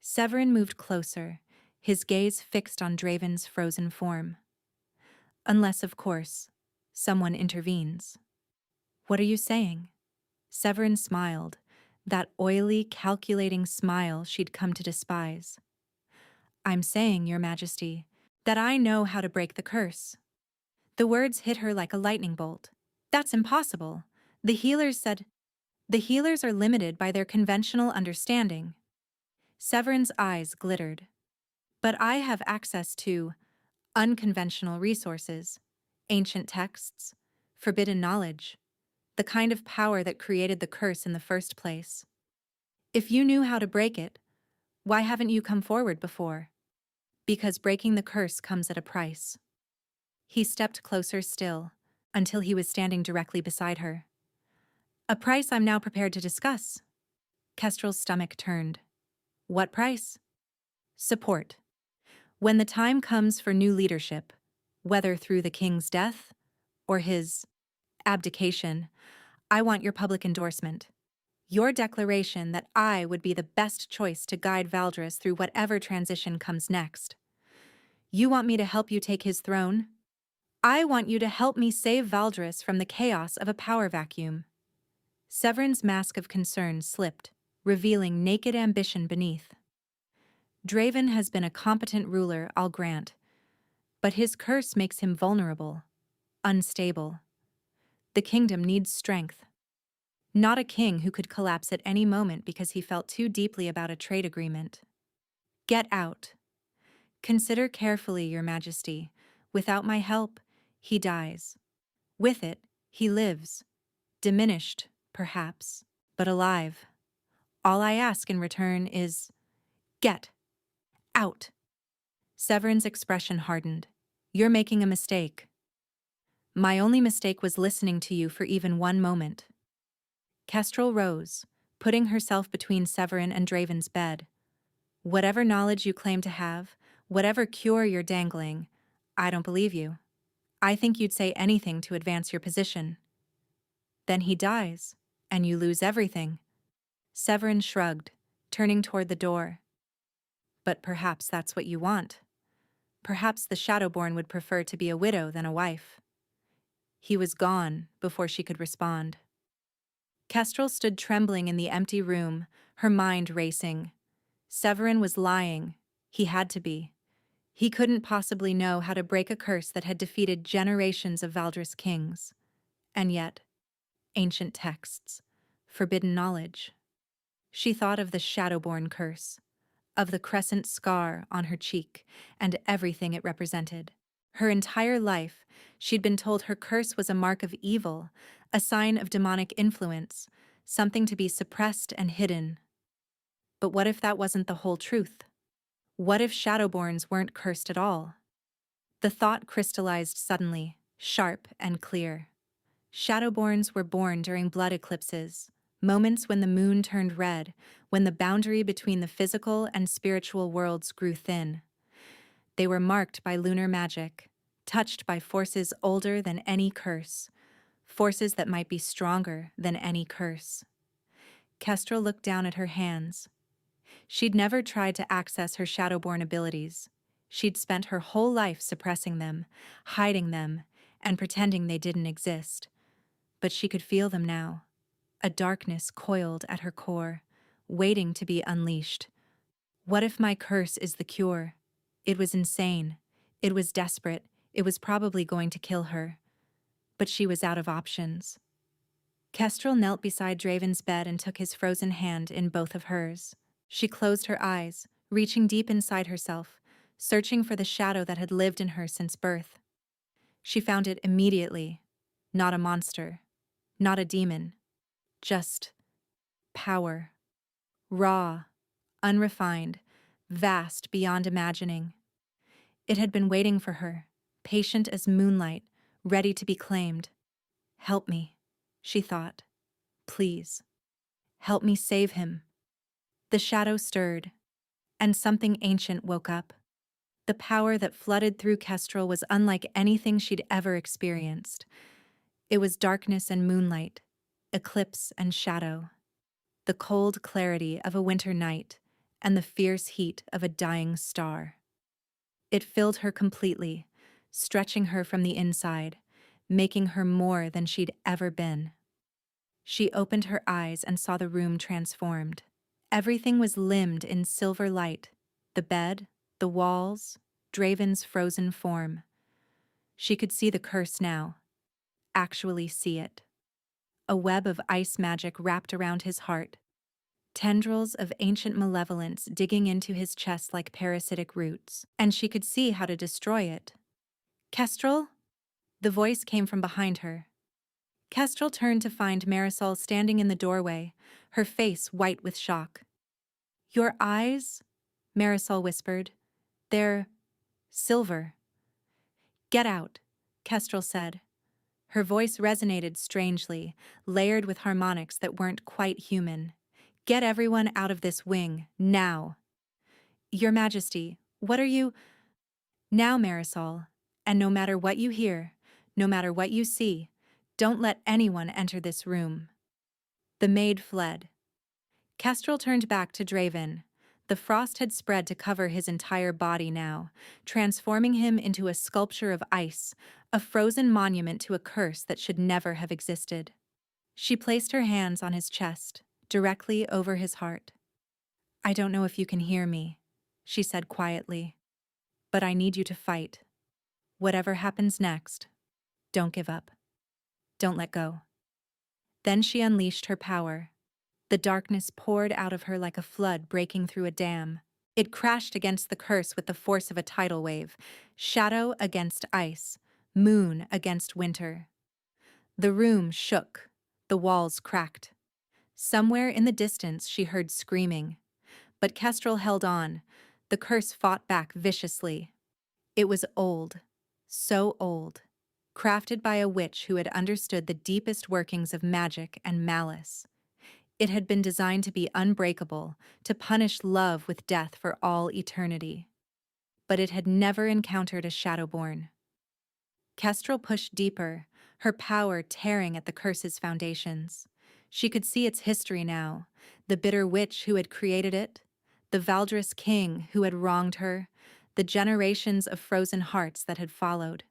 Severin moved closer, his gaze fixed on Draven's frozen form. Unless, of course, someone intervenes. What are you saying? Severin smiled, that oily, calculating smile she'd come to despise. I'm saying, Your Majesty, that I know how to break the curse. The words hit her like a lightning bolt. That's impossible. The healers are limited by their conventional understanding. Severin's eyes glittered. But I have access to unconventional resources, ancient texts, forbidden knowledge, the kind of power that created the curse in the first place. If you knew how to break it, why haven't you come forward before? Because breaking the curse comes at a price. He stepped closer still, until he was standing directly beside her. A price I'm now prepared to discuss. Kestrel's stomach turned. What price? Support. When the time comes for new leadership, whether through the king's death or his abdication, I want your public endorsement. Your declaration that I would be the best choice to guide Valdres through whatever transition comes next. You want me to help you take his throne? I want you to help me save Valdres from the chaos of a power vacuum. Severin's mask of concern slipped, revealing naked ambition beneath. Draven has been a competent ruler, I'll grant, but his curse makes him vulnerable, unstable. The kingdom needs strength. Not a king who could collapse at any moment because he felt too deeply about a trade agreement. Get out. Consider carefully, Your Majesty. Without my help, he dies. With it, he lives. Diminished, perhaps, but alive. All I ask in return is, get out. Severin's expression hardened. You're making a mistake. My only mistake was listening to you for even one moment. Kestrel rose, putting herself between Severin and Draven's bed. Whatever knowledge you claim to have, whatever cure you're dangling, I don't believe you. I think you'd say anything to advance your position. Then he dies, and you lose everything. Severin shrugged, turning toward the door. But perhaps that's what you want. Perhaps the Shadowborn would prefer to be a widow than a wife. He was gone before she could respond. Kestrel stood trembling in the empty room, her mind racing. Severin was lying. He had to be. He couldn't possibly know how to break a curse that had defeated generations of Valdris kings. And yet, ancient texts, forbidden knowledge. She thought of the Shadowborn curse, of the crescent scar on her cheek, and everything it represented. Her entire life, she'd been told her curse was a mark of evil, a sign of demonic influence, something to be suppressed and hidden. But what if that wasn't the whole truth? What if Shadowborns weren't cursed at all? The thought crystallized suddenly, sharp and clear. Shadowborns were born during blood eclipses, moments when the moon turned red, when the boundary between the physical and spiritual worlds grew thin. They were marked by lunar magic, touched by forces older than any curse, forces that might be stronger than any curse. Kestrel looked down at her hands. She'd never tried to access her Shadowborn abilities. She'd spent her whole life suppressing them, hiding them, and pretending they didn't exist. But she could feel them now. A darkness coiled at her core, waiting to be unleashed. What if my curse is the cure? It was insane. It was desperate. It was probably going to kill her. But she was out of options. Kestrel knelt beside Draven's bed and took his frozen hand in both of hers. She closed her eyes, reaching deep inside herself, searching for the shadow that had lived in her since birth. She found it immediately. Not a monster. Not a demon. Just power. Raw, unrefined, vast beyond imagining. It had been waiting for her, patient as moonlight, ready to be claimed. Help me, she thought. Please. Help me save him. The shadow stirred, and something ancient woke up. The power that flooded through Kestrel was unlike anything she'd ever experienced. It was darkness and moonlight, eclipse and shadow, the cold clarity of a winter night, and the fierce heat of a dying star. It filled her completely, stretching her from the inside, making her more than she'd ever been. She opened her eyes and saw the room transformed. Everything was limned in silver light, the bed, the walls, Draven's frozen form. She could see the curse now, actually see it. A web of ice magic wrapped around his heart, tendrils of ancient malevolence digging into his chest like parasitic roots, and she could see how to destroy it. Kestrel? The voice came from behind her. Kestrel turned to find Marisol standing in the doorway, her face white with shock. Your eyes? Marisol whispered. They're silver. Get out, Kestrel said. Her voice resonated strangely, layered with harmonics that weren't quite human. Get everyone out of this wing, now. Your Majesty, what are you— Now, Marisol, and no matter what you hear, no matter what you see, don't let anyone enter this room. The maid fled. Kestrel turned back to Draven. The frost had spread to cover his entire body now, transforming him into a sculpture of ice, a frozen monument to a curse that should never have existed. She placed her hands on his chest, directly over his heart. I don't know if you can hear me, she said quietly, but I need you to fight. Whatever happens next, don't give up. Don't let go. Then she unleashed her power. The darkness poured out of her like a flood breaking through a dam. It crashed against the curse with the force of a tidal wave, shadow against ice, moon against winter. The room shook, the walls cracked. Somewhere in the distance she heard screaming. But Kestrel held on. The curse fought back viciously. It was old, so old, crafted by a witch who had understood the deepest workings of magic and malice. It had been designed to be unbreakable, to punish love with death for all eternity. But it had never encountered a Shadowborn. Kestrel pushed deeper, her power tearing at the curse's foundations. She could see its history now, the bitter witch who had created it, the Valdris king who had wronged her, the generations of frozen hearts that had followed.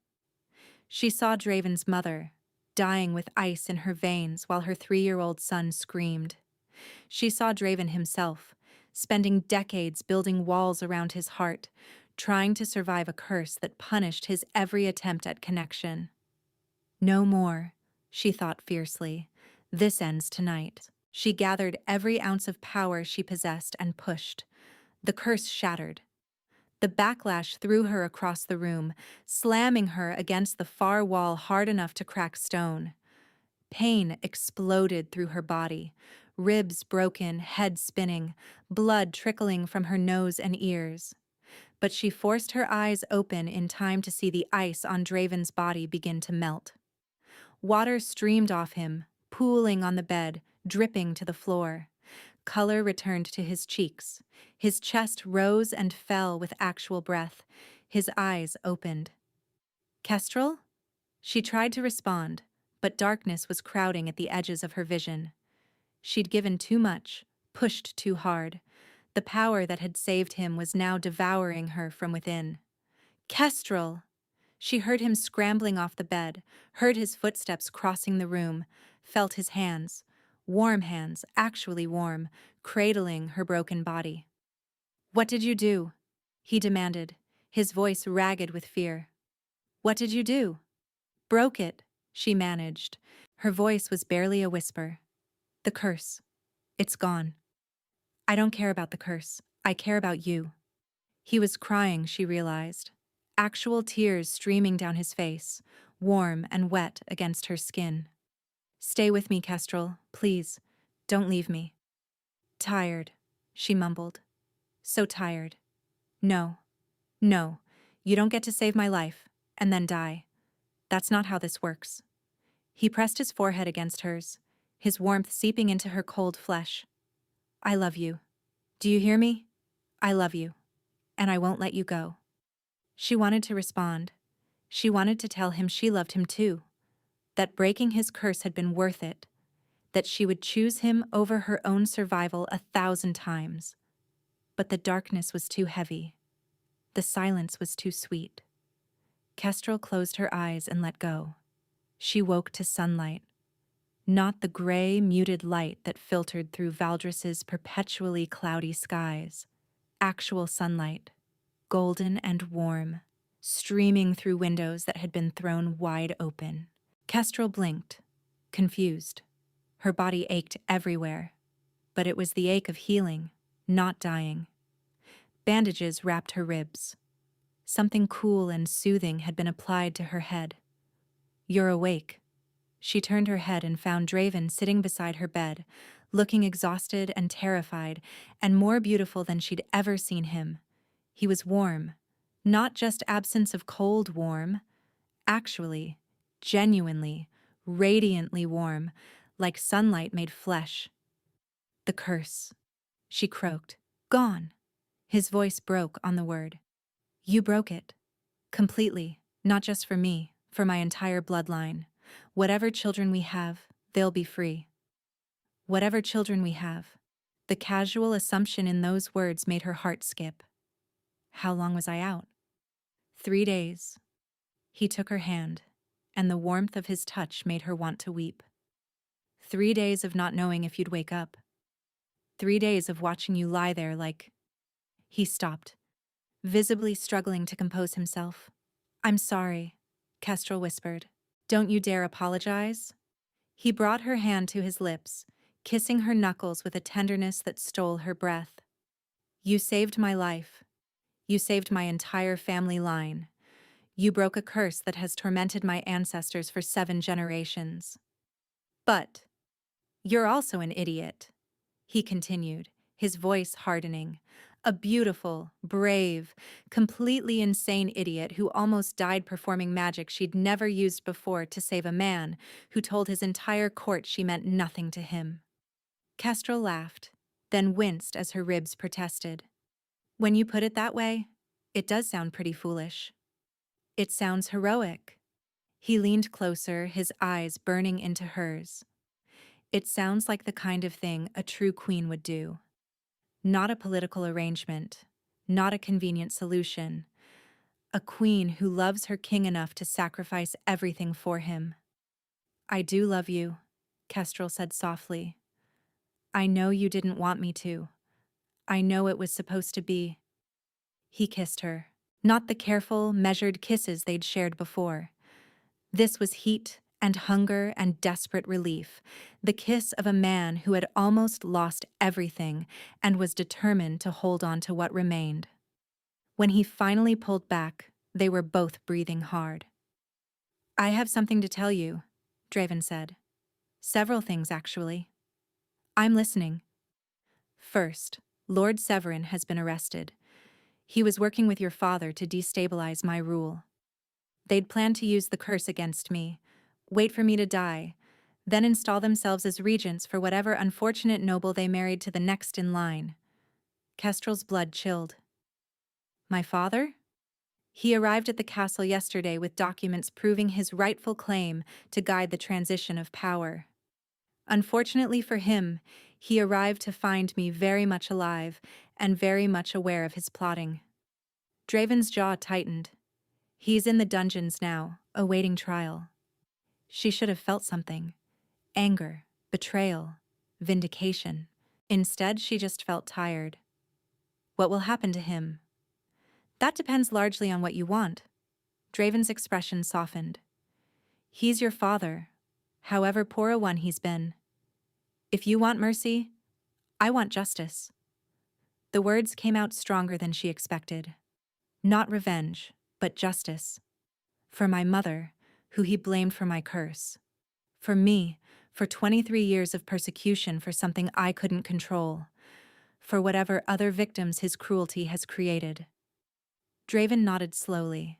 She saw Draven's mother, dying with ice in her veins while her 3-year-old son screamed. She saw Draven himself, spending decades building walls around his heart, trying to survive a curse that punished his every attempt at connection. No more, she thought fiercely. This ends tonight. She gathered every ounce of power she possessed and pushed. The curse shattered. The backlash threw her across the room, slamming her against the far wall hard enough to crack stone. Pain exploded through her body, ribs broken, head spinning, blood trickling from her nose and ears. But she forced her eyes open in time to see the ice on Draven's body begin to melt. Water streamed off him, pooling on the bed, dripping to the floor. Color returned to his cheeks. His chest rose and fell with actual breath. His eyes opened. "Kestrel?" She tried to respond, but darkness was crowding at the edges of her vision. She'd given too much, pushed too hard. The power that had saved him was now devouring her from within. "Kestrel!" She heard him scrambling off the bed, heard his footsteps crossing the room, felt his hands, warm hands, actually warm, cradling her broken body. "What did you do?" he demanded, his voice ragged with fear. "What did you do?" "Broke it," she managed. Her voice was barely a whisper. "The curse. It's gone." "I don't care about the curse. I care about you." He was crying, she realized. Actual tears streaming down his face, warm and wet against her skin. "Stay with me, Kestrel, please. Don't leave me." "Tired," she mumbled. "So tired. No. No. You don't get to save my life, and then die. That's not how this works." He pressed his forehead against hers, his warmth seeping into her cold flesh. "I love you. Do you hear me? I love you. And I won't let you go." She wanted to respond. She wanted to tell him she loved him too, that breaking his curse had been worth it, that she would choose him over her own survival 1,000 times. But the darkness was too heavy. The silence was too sweet. Kestrel closed her eyes and let go. She woke to sunlight. Not the gray, muted light that filtered through Valdris's perpetually cloudy skies. Actual sunlight, golden and warm, streaming through windows that had been thrown wide open. Kestrel blinked, confused. Her body ached everywhere, but it was the ache of healing, not dying. Bandages wrapped her ribs. Something cool and soothing had been applied to her head. "You're awake." She turned her head and found Draven sitting beside her bed, looking exhausted and terrified, and more beautiful than she'd ever seen him. He was warm, not just absence of cold warm, actually, genuinely, radiantly warm, like sunlight made flesh. "The curse," she croaked. "Gone." His voice broke on the word. "You broke it. Completely. Not just for me, for my entire bloodline. Whatever children we have, they'll be free." Whatever children we have. The casual assumption in those words made her heart skip. How long was I out? 3 days. He took her hand, and the warmth of his touch made her want to weep. 3 days of not knowing if you'd wake up. 3 days of watching you lie there like... He stopped, visibly struggling to compose himself. "I'm sorry," Kestrel whispered. "Don't you dare apologize." He brought her hand to his lips, kissing her knuckles with a tenderness that stole her breath. "You saved my life. You saved my entire family line. You broke a curse that has tormented my ancestors for 7 generations. But you're also an idiot," he continued, his voice hardening. "A beautiful, brave, completely insane idiot who almost died performing magic she'd never used before to save a man who told his entire court she meant nothing to him." Kestrel laughed, then winced as her ribs protested. "When you put it that way, it does sound pretty foolish." "It sounds heroic." He leaned closer, his eyes burning into hers. "It sounds like the kind of thing a true queen would do. Not a political arrangement, not a convenient solution. A queen who loves her king enough to sacrifice everything for him." I do love you, Kestrel said softly. I know you didn't want me to. I know it was supposed to be. He kissed her. Not the careful, measured kisses they'd shared before. This was heat and hunger and desperate relief, the kiss of a man who had almost lost everything and was determined to hold on to what remained. When he finally pulled back, they were both breathing hard. I have something to tell you, Draven said. Several things, actually. I'm listening. First, Lord Severin has been arrested. He was working with your father to destabilize my rule. They'd planned to use the curse against me, wait for me to die, then install themselves as regents for whatever unfortunate noble they married to the next in line. Kestrel's blood chilled. My father? He arrived at the castle yesterday with documents proving his rightful claim to guide the transition of power. Unfortunately for him, he arrived to find me very much alive and very much aware of his plotting. Draven's jaw tightened. He's in the dungeons now, awaiting trial. She should have felt something. Anger, betrayal, vindication. Instead, she just felt tired. What will happen to him? That depends largely on what you want. Draven's expression softened. He's your father, however poor a one he's been. If you want mercy, I want justice. The words came out stronger than she expected. Not revenge, but justice. For my mother, who he blamed for my curse. For me, for 23 years of persecution for something I couldn't control. For whatever other victims his cruelty has created. Draven nodded slowly.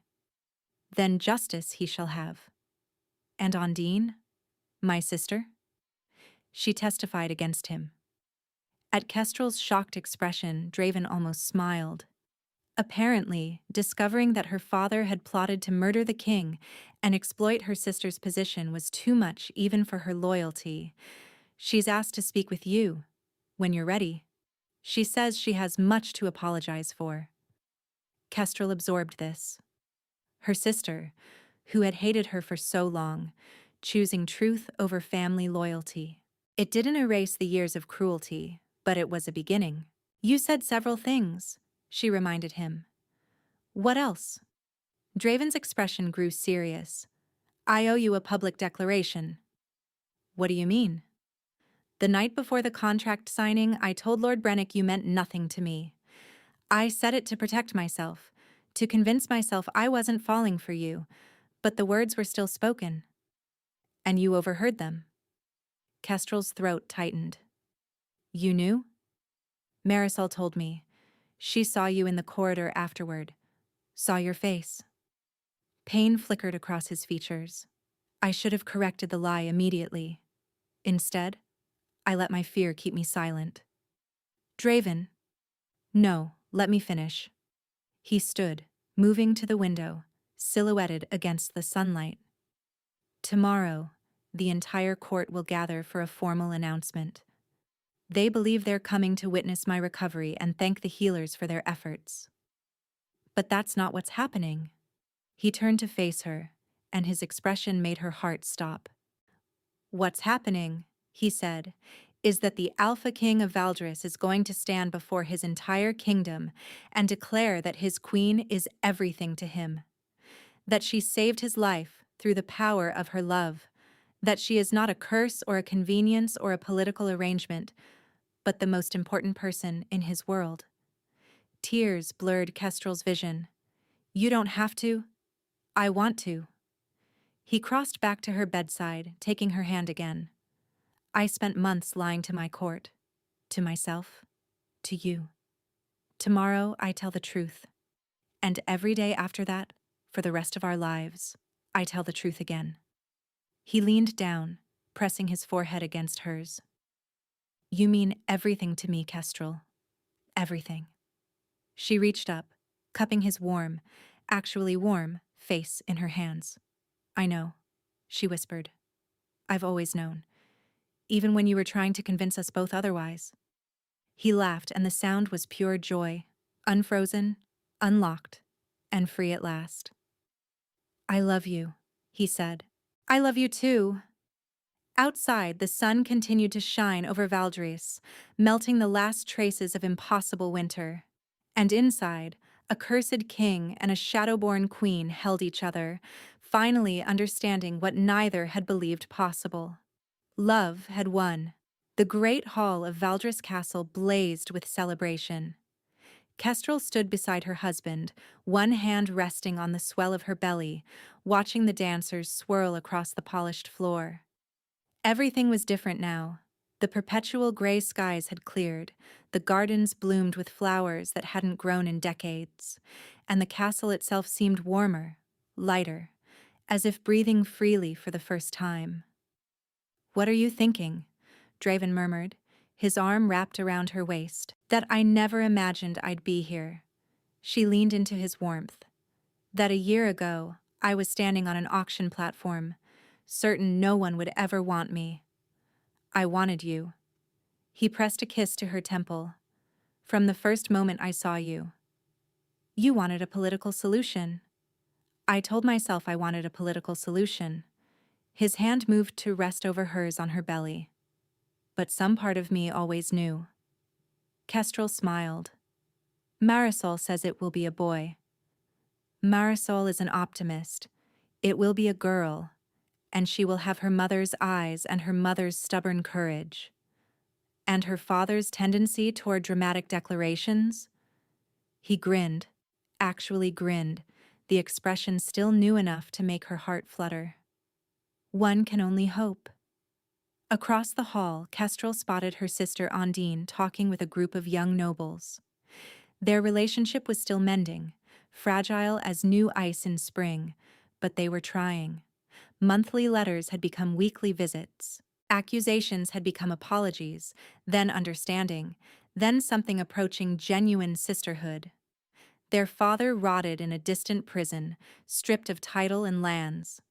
Then justice he shall have. And Ondine? My sister? She testified against him. At Kestrel's shocked expression, Draven almost smiled. Apparently, discovering that her father had plotted to murder the king and exploit her sister's position was too much even for her loyalty. She's asked to speak with you, when you're ready. She says she has much to apologize for. Kestrel absorbed this. Her sister, who had hated her for so long, choosing truth over family loyalty. It didn't erase the years of cruelty, but it was a beginning. You said several things, she reminded him. What else? Draven's expression grew serious. I owe you a public declaration. What do you mean? The night before the contract signing, I told Lord Brennick you meant nothing to me. I said it to protect myself, to convince myself I wasn't falling for you, but the words were still spoken. And you overheard them. Kestrel's throat tightened. You knew? Marisol told me. She saw you in the corridor afterward. Saw your face. Pain flickered across his features. I should have corrected the lie immediately. Instead, I let my fear keep me silent. Draven. No, let me finish. He stood, moving to the window, silhouetted against the sunlight. Tomorrow, the entire court will gather for a formal announcement. They believe they're coming to witness my recovery and thank the healers for their efforts. But that's not what's happening. He turned to face her, and his expression made her heart stop. What's happening, he said, is that the Alpha King of Valdris is going to stand before his entire kingdom and declare that his queen is everything to him. That she saved his life through the power of her love. That she is not a curse or a convenience or a political arrangement, but the most important person in his world. Tears blurred Kestrel's vision. You don't have to. I want to. He crossed back to her bedside, taking her hand again. I spent months lying to my court, to myself, to you. Tomorrow I tell the truth. And every day after that, for the rest of our lives, I tell the truth again. He leaned down, pressing his forehead against hers. You mean everything to me, Kestrel. Everything. She reached up, cupping his warm, actually warm, face in her hands. I know, she whispered. I've always known. Even when you were trying to convince us both otherwise. He laughed, and the sound was pure joy, unfrozen, unlocked, and free at last. I love you, he said. I love you too. Outside, the sun continued to shine over Valdres, melting the last traces of impossible winter. And inside, a cursed king and a shadow-born queen held each other, finally understanding what neither had believed possible. Love had won. The great hall of Valdres Castle blazed with celebration. Kestrel stood beside her husband, one hand resting on the swell of her belly, watching the dancers swirl across the polished floor. Everything was different now. The perpetual gray skies had cleared, the gardens bloomed with flowers that hadn't grown in decades, and the castle itself seemed warmer, lighter, as if breathing freely for the first time. "What are you thinking?" Draven murmured, his arm wrapped around her waist. "That I never imagined I'd be here." She leaned into his warmth. "That a year ago, I was standing on an auction platform, certain no one would ever want me. I wanted you." He pressed a kiss to her temple. "From the first moment I saw you." "You wanted a political solution." "I told myself I wanted a political solution." His hand moved to rest over hers on her belly. "But some part of me always knew." Kestrel smiled. "Marisol says it will be a boy." "Marisol is an optimist. It will be a girl, and she will have her mother's eyes and her mother's stubborn courage." "And her father's tendency toward dramatic declarations?" He grinned, actually grinned, the expression still new enough to make her heart flutter. "One can only hope." Across the hall, Kestrel spotted her sister Ondine talking with a group of young nobles. Their relationship was still mending, fragile as new ice in spring, but they were trying. Monthly letters had become weekly visits. Accusations had become apologies, then understanding, then something approaching genuine sisterhood. Their father rotted in a distant prison, stripped of title and lands.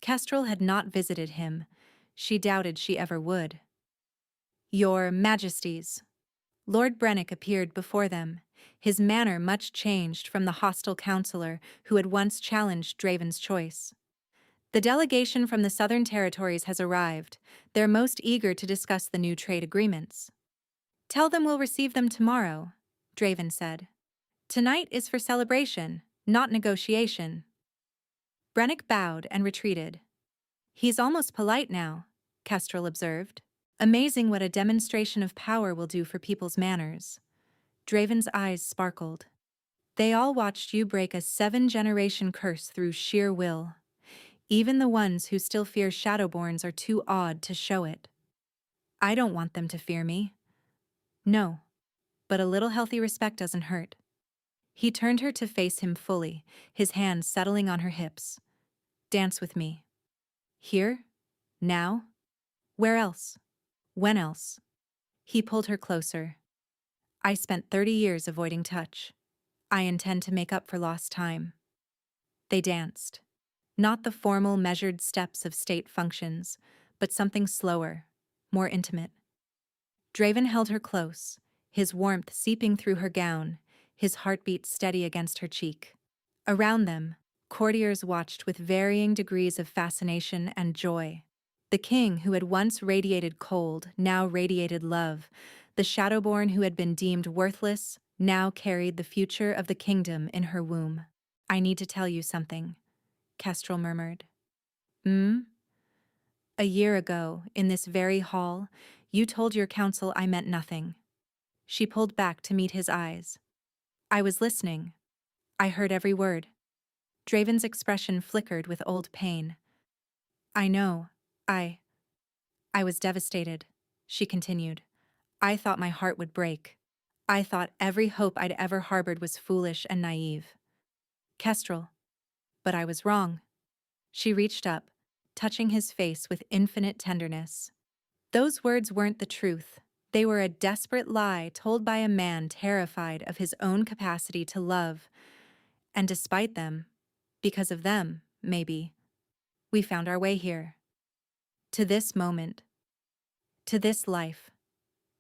Kestrel had not visited him. She doubted she ever would. "Your Majesties." Lord Brennick appeared before them, his manner much changed from the hostile counselor who had once challenged Draven's choice. "The delegation from the Southern Territories has arrived. They're most eager to discuss the new trade agreements." "Tell them we'll receive them tomorrow," Draven said. "Tonight is for celebration, not negotiation." Brennick bowed and retreated. "He's almost polite now," Kestrel observed. "Amazing what a demonstration of power will do for people's manners." Draven's eyes sparkled. "They all watched you break a 7-generation curse through sheer will. Even the ones who still fear Shadowborns are too awed to show it." "I don't want them to fear me." "No, but a little healthy respect doesn't hurt." He turned her to face him fully, his hands settling on her hips. "Dance with me." "Here? Now? Where else? When else?" He pulled her closer. "I spent 30 years avoiding touch. I intend to make up for lost time." They danced. Not the formal, measured steps of state functions, but something slower, more intimate. Draven held her close, his warmth seeping through her gown, his heartbeat steady against her cheek. Around them, courtiers watched with varying degrees of fascination and joy. The king who had once radiated cold now radiated love. The Shadowborn who had been deemed worthless now carried the future of the kingdom in her womb. "I need to tell you something," Kestrel murmured. "Hmm?" "A year ago, in this very hall, you told your council I meant nothing." She pulled back to meet his eyes. "I was listening. I heard every word." Draven's expression flickered with old pain. "I know. I was devastated," she continued. "I thought my heart would break. I thought every hope I'd ever harbored was foolish and naive. Kestrel. But I was wrong." She reached up, touching his face with infinite tenderness. Those words weren't the truth. They were a desperate lie told by a man terrified of his own capacity to love. And despite them, because of them, maybe, we found our way here. To this moment. To this life.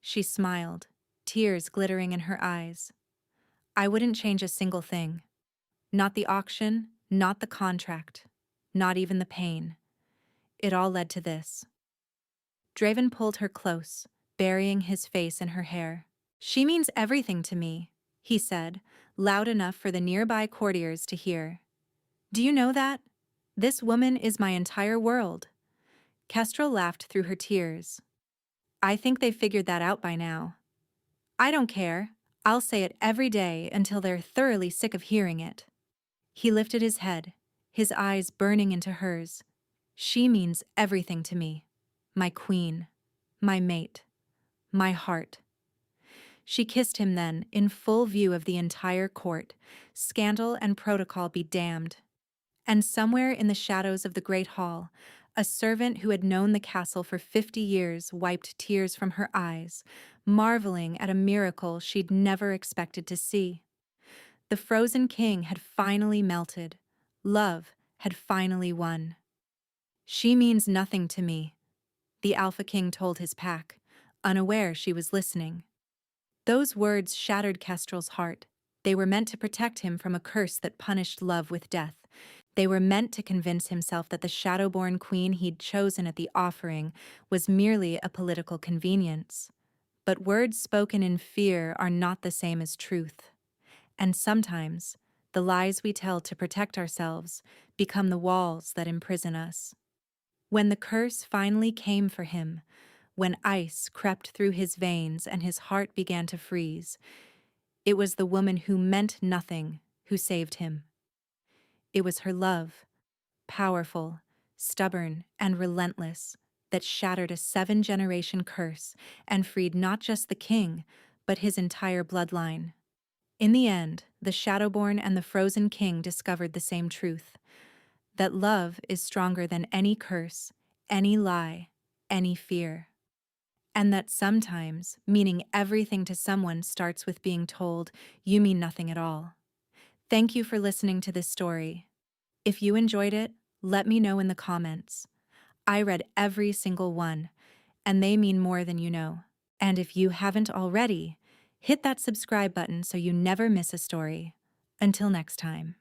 She smiled, tears glittering in her eyes. "I wouldn't change a single thing. Not the auction, not the contract, not even the pain. It all led to this." Draven pulled her close, burying his face in her hair. "She means everything to me," he said, loud enough for the nearby courtiers to hear. "Do you know that? This woman is my entire world." Kestrel laughed through her tears. "I think they've figured that out by now." "I don't care. I'll say it every day until they're thoroughly sick of hearing it." He lifted his head, his eyes burning into hers. "She means everything to me. My queen, my mate, my heart." She kissed him then, in full view of the entire court, scandal and protocol be damned. And somewhere in the shadows of the great hall, a servant who had known the castle for 50 years wiped tears from her eyes, marveling at a miracle she'd never expected to see. The frozen king had finally melted. Love had finally won. "She means nothing to me," the Alpha King told his pack, unaware she was listening. Those words shattered Kestrel's heart. They were meant to protect him from a curse that punished love with death. They were meant to convince himself that the Shadowborn queen he'd chosen at the offering was merely a political convenience. But words spoken in fear are not the same as truth. And sometimes, the lies we tell to protect ourselves become the walls that imprison us. When the curse finally came for him, when ice crept through his veins and his heart began to freeze, it was the woman who meant nothing who saved him. It was her love, powerful, stubborn, and relentless, that shattered a 7-generation curse and freed not just the king, but his entire bloodline. In the end, the Shadowborn and the Frozen King discovered the same truth: that love is stronger than any curse, any lie, any fear. And that sometimes meaning everything to someone starts with being told, "You mean nothing at all." Thank you for listening to this story. If you enjoyed it, let me know in the comments. I read every single one, and they mean more than you know. And if you haven't already, hit that subscribe button so you never miss a story. Until next time.